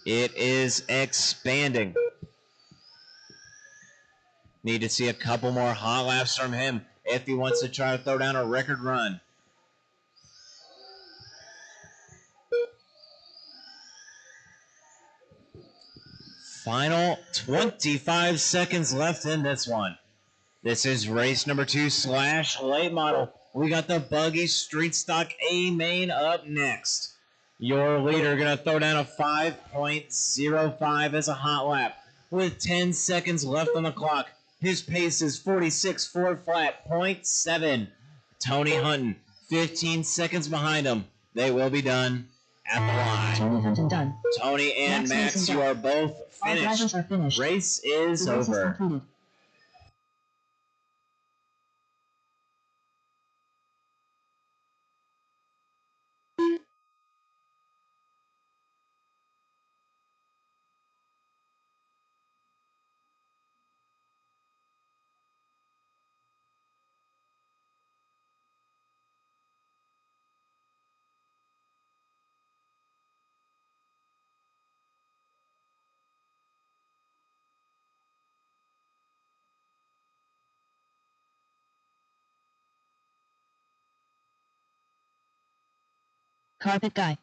It is expanding. Need to see a couple more hot laps from him if he wants to try to throw down a record run. Final 25 seconds left in this one. This is race number 2 / late model. We got the Buggy Street Stock A main up next. Your leader going to throw down a 5.05 as a hot lap with 10 seconds left on the clock. His pace is 46.4 flat, 0.7. Tony Hunton, 15 seconds behind him. They will be done at the line. Tony Hunton done. Tony and Max, you are both All drivers finished. are finished. Race is The race is over. completed. Carpet guy.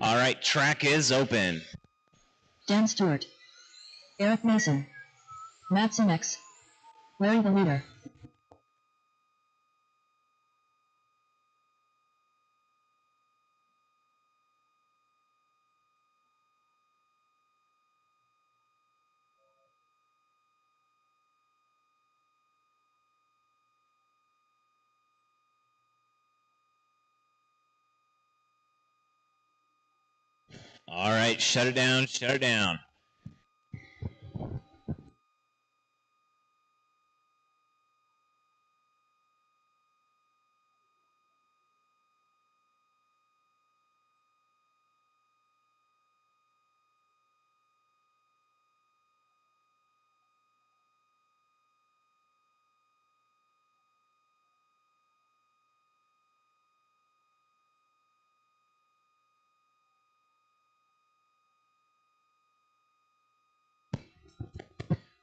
All right, track is open. Dan Stewart. Eric Mason. Matt Simex. Larry the leader. All right, shut it down, shut it down.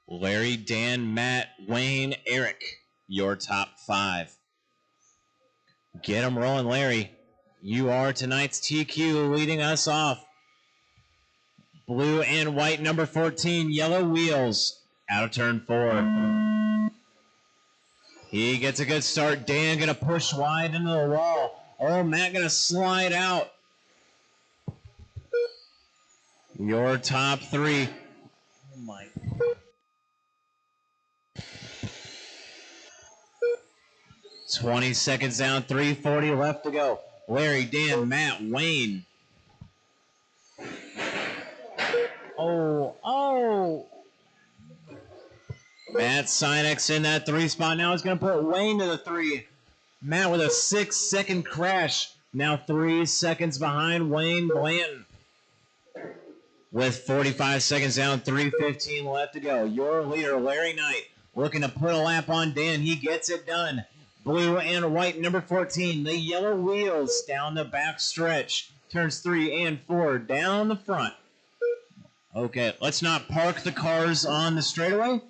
Larry, Dan, Matt, Wayne, Eric, your top 5. Get them rolling, Larry. You are tonight's TQ leading us off. Blue and white, number 14, yellow wheels, out of turn 4. He gets a good start. Dan going to push wide into the wall. Oh, Matt going to slide out. Your top 3. Oh, my. $20 seconds down, 3:40 left to go. Larry, Dan, Matt, Wayne. Oh. Matt Sinex in that 3 spot. Now he's going to put Wayne to the 3. Matt with a 6-second crash. Now 3 seconds behind Wayne Blanton. With 45 seconds down, 3:15 left to go. Your leader, Larry Knight, looking to put a lap on Dan. He gets it done. Blue and white, number 14. The yellow wheels down the back stretch. Turns 3 and 4 down the front. Okay, let's not park the cars on the straightaway.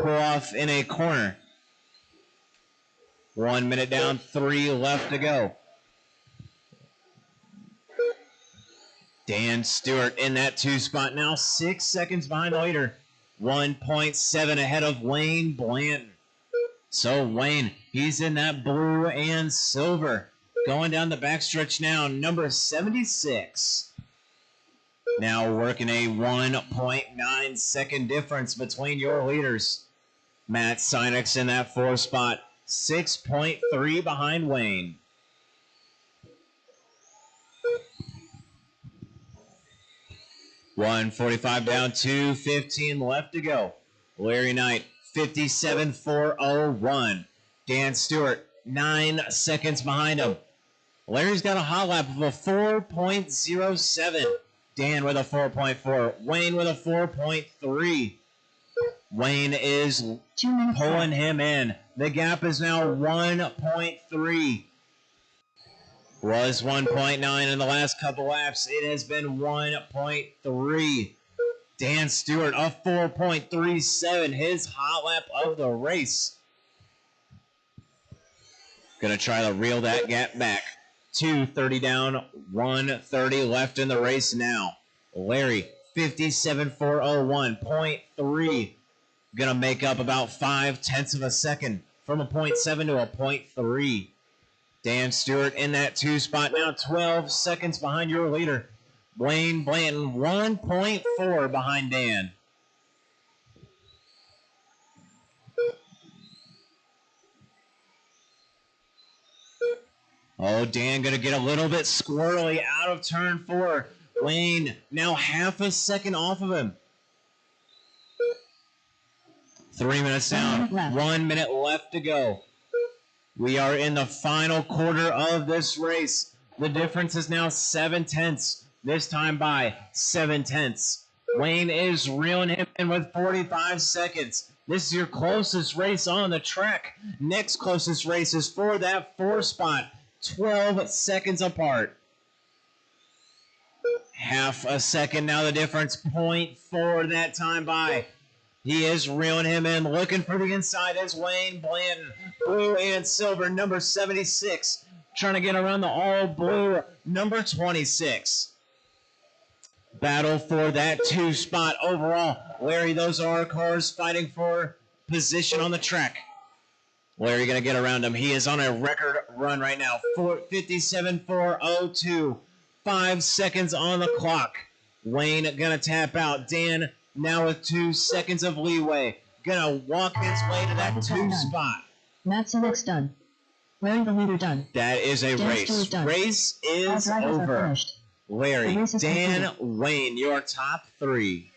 Pull off in a corner. 1 minute down, 3 left to go. Dan Stewart in that 2 spot now, 6 seconds behind the leader. 1.7 ahead of Wayne Blanton. So Wayne, he's in that blue and silver. Going down the backstretch now, number 76. Now working a 1.9 second difference between your leaders. Matt Sinex in that 4 spot, 6.3 behind Wayne. $1:45 down, 2:15 left to go. Larry Knight, 57.401. Dan Stewart, 9 seconds behind him. Larry's got a hot lap of a 4.07. Dan with a 4.4. Wayne with a 4.3. Wayne is pulling him in. The gap is now 1.3. Was 1.9 in the last couple laps. It has been 1.3. Dan Stewart, a 4.37. His hot lap of the race. Gonna try to reel that gap back. 2:30 down, 1:30 left in the race now. Larry, 57.401.3. Gonna make up about 0.5 of a second from a 0.7 to a 0.3. Dan Stewart in that 2 spot now, 12 seconds behind your leader. Wayne Blanton, 1.4 behind Dan. Oh, Dan gonna get a little bit squirrely out of turn 4. Wayne now 0.5 second off of him. 3 minutes down, 1 minute left to go. We are in the final quarter of this race. The difference is now 0.7, this time by 0.7. Wayne is reeling him in with 45 seconds. This is your closest race on the track. Next closest race is for that 4 spot, 12 seconds apart. 0.5 second now the difference, 0.4 that time by. He is reeling him in. Looking for the inside is Wayne Blanton. Blue and silver, number 76. Trying to get around the all-blue, number 26. Battle for that 2 spot overall. Larry, those are our cars fighting for position on the track. Larry going to get around him. He is on a record run right now. 57.402. 5 seconds on the clock. Wayne going to tap out. Dan now with 2 seconds of leeway. Gonna walk his way to that 2 spot. Matt Sinex done. Larry the leader done. That is a Dan race. Stewart done. Race is All drivers are over. finished. Larry, The race is Dan, completed. Wayne, your top 3.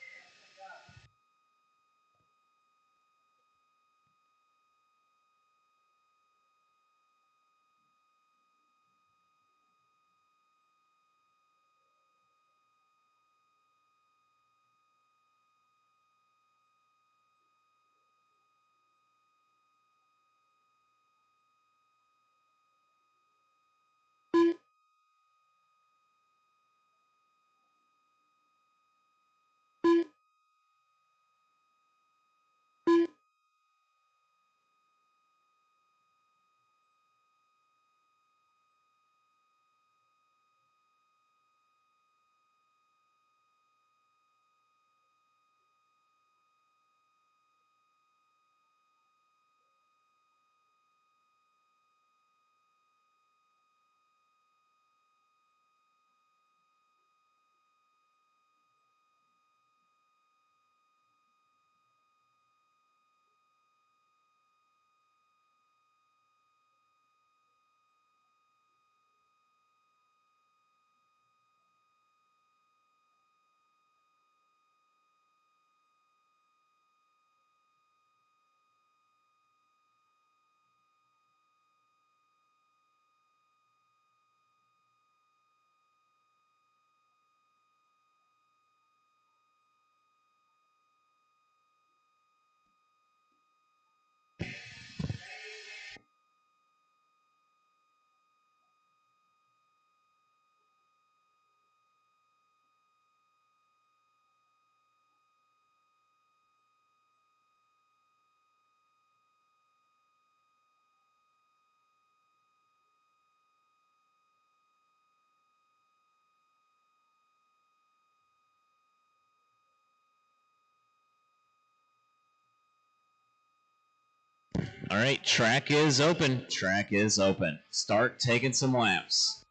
All right, track is open. Track is open. Start taking some laps.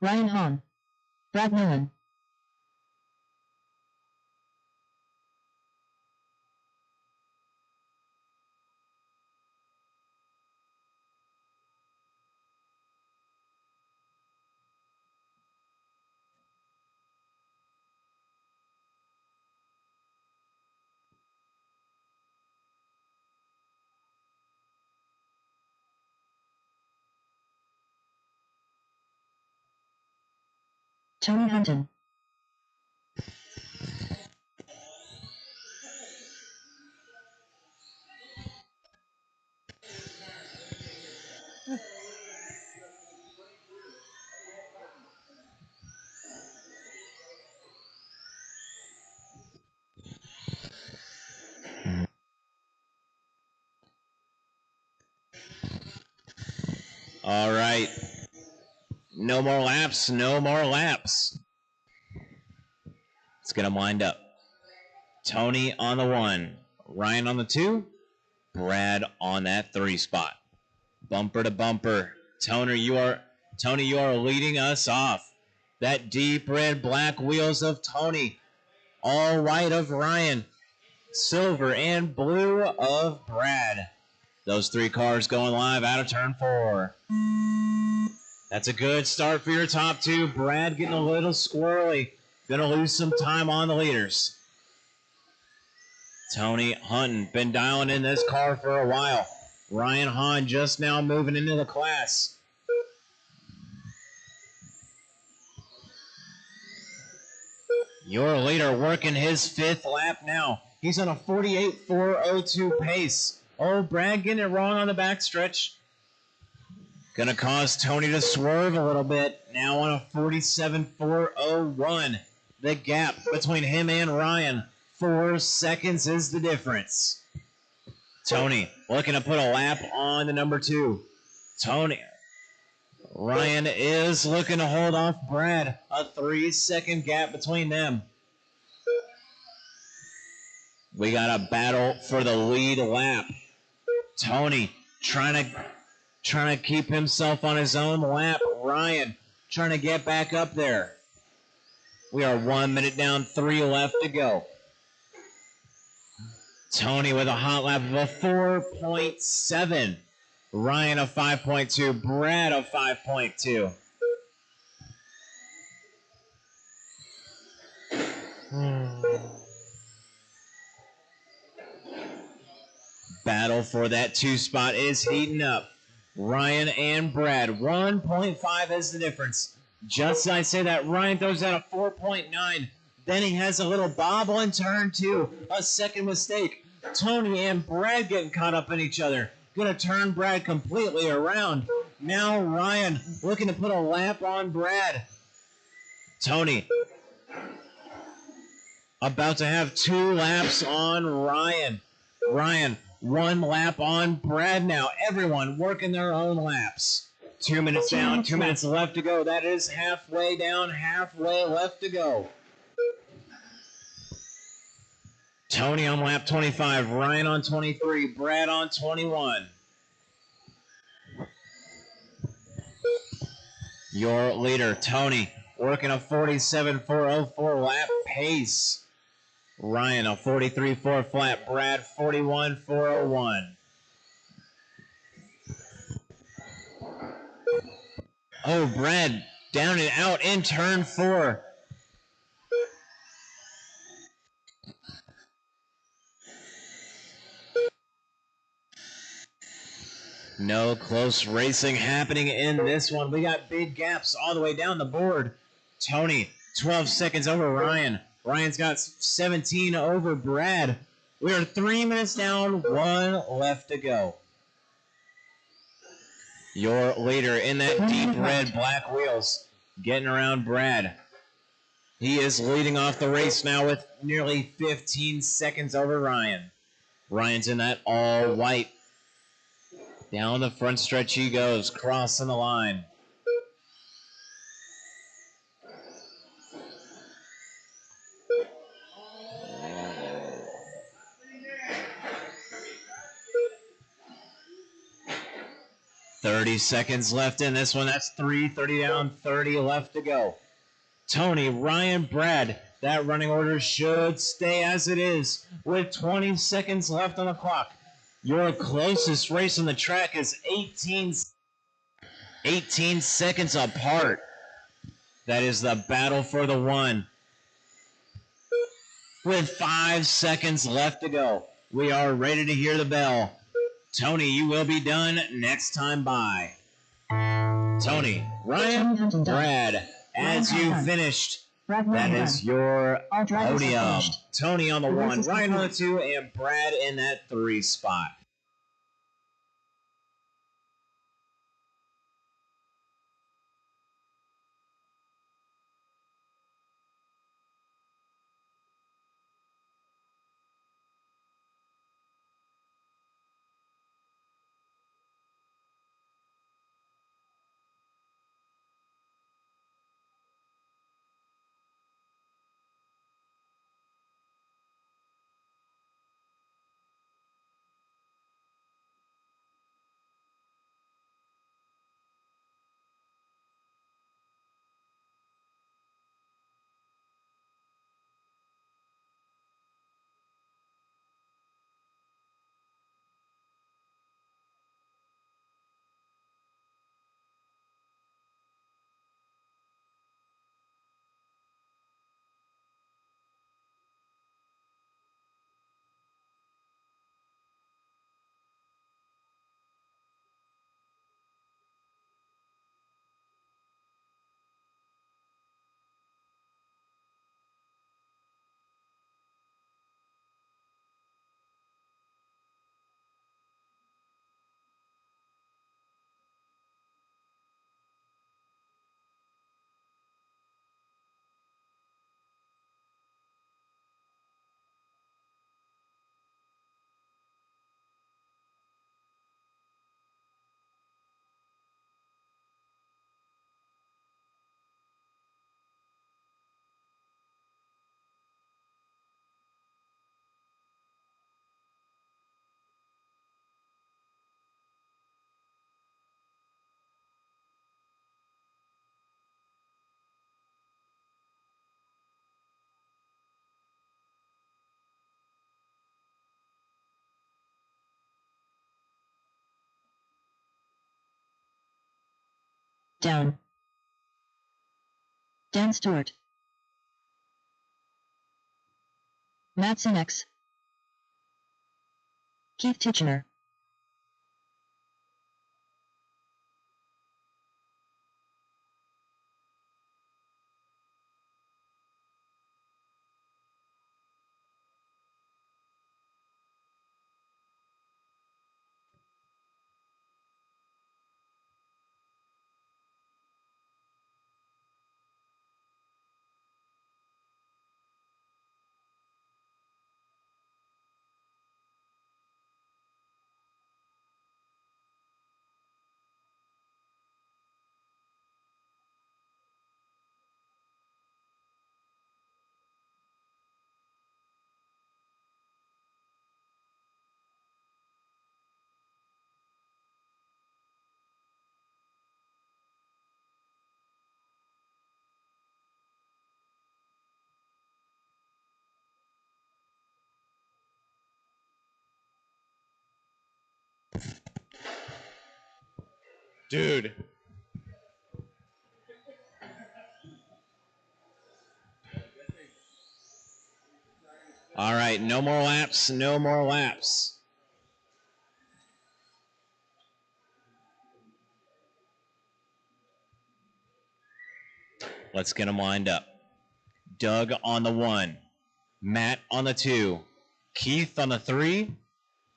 Ryan Hahn. Brad Newman. Tony Hunton. All right. No more laps. No more laps. Let's get them lined up. Tony on the 1. Ryan on the 2. Brad on that 3 spot. Bumper to bumper. Tony, you are leading us off. That deep red black wheels of Tony. All white of Ryan. Silver and blue of Brad. Those 3 cars going live out of turn 4. That's a good start for your top 2. Brad getting a little squirrely. Gonna lose some time on the leaders. Tony Hunton been dialing in this car for a while. Ryan Hahn just now moving into the class. Your leader working his 5th lap now. He's on a 48.402 pace. Oh, Brad getting it wrong on the backstretch. Gonna cause Tony to swerve a little bit. Now on a 47.401. The gap between him and Ryan, 4 seconds is the difference. Tony looking to put a lap on the number 2. Ryan is looking to hold off Brad. A 3-second gap between them. We got a battle for the lead lap. Tony trying to keep himself on his own lap. Ryan trying to get back up there. We are 1 minute down, 3 left to go. Tony with a hot lap of a 4.7. Ryan a 5.2. Brad a 5.2. Battle for that 2 spot is heating up. Ryan and Brad, 1.5 is the difference. Just as I say that, Ryan throws out a 4.9. Then he has a little bobble in turn 2. A second mistake. Tony and Brad getting caught up in each other. Gonna turn Brad completely around. Now Ryan looking to put a lap on Brad. Tony about to have 2 laps on Ryan. Ryan, 1 lap on Brad now. Everyone working their own laps. 2 minutes down, 2 minutes left to go. That is halfway down, halfway left to go. Tony on lap 25, Ryan on 23, Brad on 21. Your leader, Tony, working a 47.404 lap pace. Ryan a 43.4 flat, Brad 41.401. Oh, Brad down and out in turn 4. No close racing happening in this one. We got big gaps all the way down the board. Tony, 12 seconds over Ryan. Ryan's got 17 over Brad. We are 3 minutes down, 1 left to go. Your leader in that deep red black wheels, getting around Brad. He is leading off the race now with nearly 15 seconds over Ryan. Ryan's in that all white. Down the front stretch he goes, crossing the line. 30 seconds left in this one. That's 30 down, 30 left to go. Tony, Ryan, Brad, that running order should stay as it is with 20 seconds left on the clock. Your closest race on the track is 18 seconds apart. That is the battle for the one. With 5 seconds left to go, we are ready to hear the bell. Tony, you will be done next time by. Tony, Ryan, Brad, as you finished, that is your podium. Tony on the 1, Ryan on the 2, and Brad in that 3 spot. Down. Dan Stewart. Madsen X. Keith Titchener. Dude. All right, no more laps, no more laps. Let's get them lined up. Doug on the 1, Matt on the 2, Keith on the 3,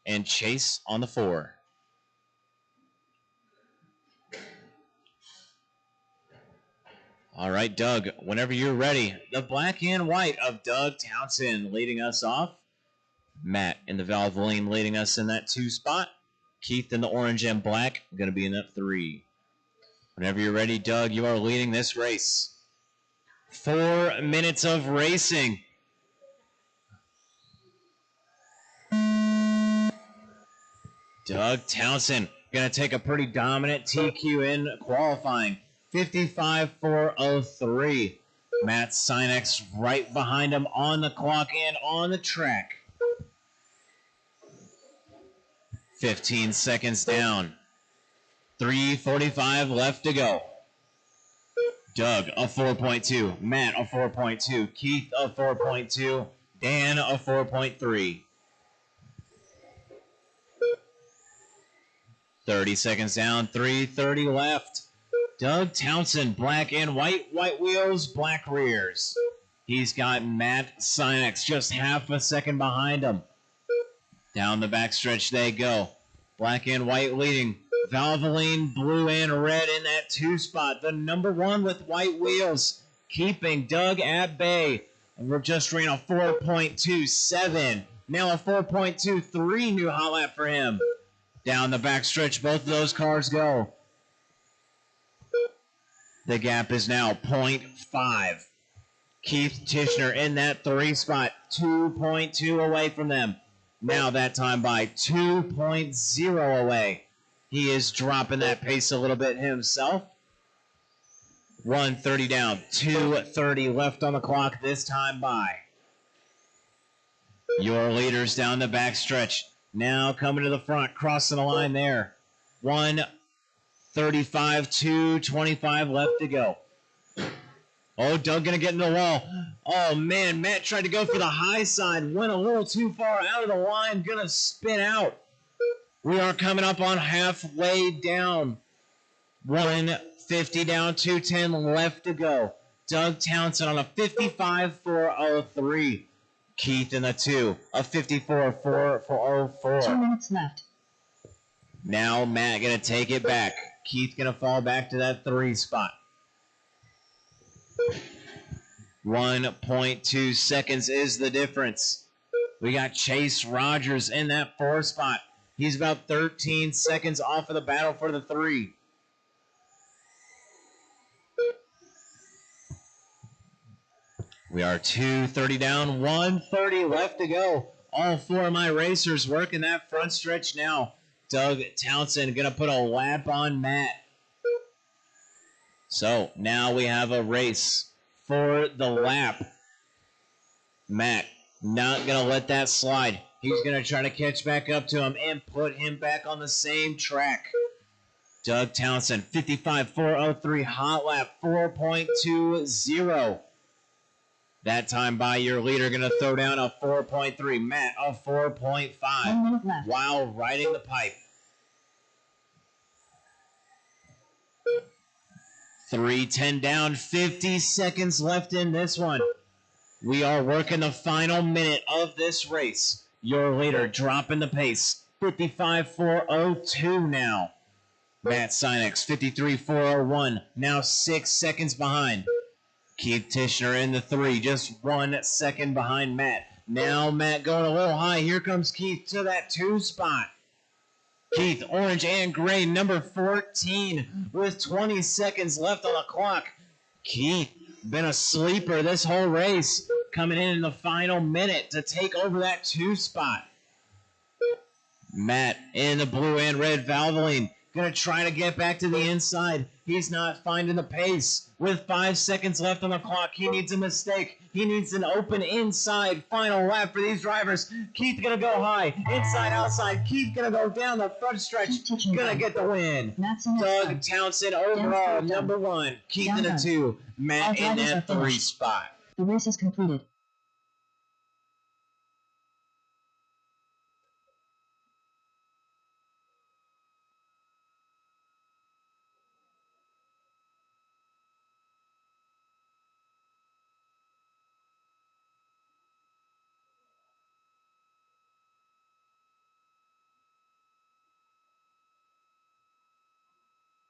and Chase on the 4. All right, Doug, whenever you're ready. The black and white of Doug Townsend leading us off. Matt in the Valvoline leading us in that 2 spot. Keith in the orange and black going to be in that 3. Whenever you're ready, Doug, you are leading this race. 4 minutes of racing. Doug Townsend Going to take a pretty dominant TQ in qualifying. 55.403. Matt Sinex right behind him on the clock and on the track. 15 seconds down. 3:45 left to go. Doug, a 4.2. Matt, a 4.2. Keith, a 4.2. Dan, a 4.3. 30 seconds down. 3:30 left. Doug Townsend, black and white. White wheels, black rears. He's got Matt Sinex just half a second behind him. Down the backstretch they go. Black and white leading. Valvoline, blue and red in that 2 spot. The number 1 with white wheels, keeping Doug at bay. And we're just ran a 4.27. Now a 4.23 new hot lap for him. Down the backstretch, both of those cars go. The gap is now 0.5. Keith Tishner in that 3 spot, 2.2 away from them. Now that time by 2.0 away. He is dropping that pace a little bit himself. 1:30 down, 2:30 left on the clock this time by. Your leaders down the backstretch. Now coming to the front, crossing the line there. 1:35, 2:25 left to go. Oh, Doug gonna get in the wall. Oh man, Matt tried to go for the high side, went a little too far out of the line, gonna spin out. We are coming up on halfway down. 1:50 down, 2:10 left to go. Doug Townsend on a 55.403. Keith in the 2, a 54.404. 2 minutes left. Now Matt gonna take it back. Keith gonna fall back to that 3 spot. 1.2 seconds is the difference. We got Chase Rogers in that 4 spot. He's about 13 seconds off of the battle for the 3. We are 2:30 down, 1:30 left to go. All 4 of my racers working that front stretch now. Doug Townsend going to put a lap on Matt. So now we have a race for the lap. Matt not going to let that slide. He's going to try to catch back up to him and put him back on the same track. Doug Townsend, 55.403 hot lap, 4.20. That time by your leader, going to throw down a 4.3. Matt, a 4.5. 1 minute left. While riding the pipe. 3:10 down, 50 seconds left in this one. We are working the final minute of this race. Your leader dropping the pace. 55.402 now. Matt Sinex, 53.401. Now 6 seconds behind. Keith Tishner in the 3, just 1 second behind Matt. Now Matt going a little high. Here comes Keith to that 2 spot. Keith, orange and gray, number 14, with 20 seconds left on the clock. Keith, been a sleeper this whole race, coming in the final minute to take over that 2 spot. Matt in the blue and red Valvoline, going to try to get back to the inside. He's not finding the pace. With 5 seconds left on the clock, he needs a mistake. He needs an open inside final lap for these drivers. Keith going to go high, inside, outside. Keith going to go down the front stretch, going to get the win. Doug Townsend overall, number 1. Keith in the 2. Matt in that 3 spot. The race is completed.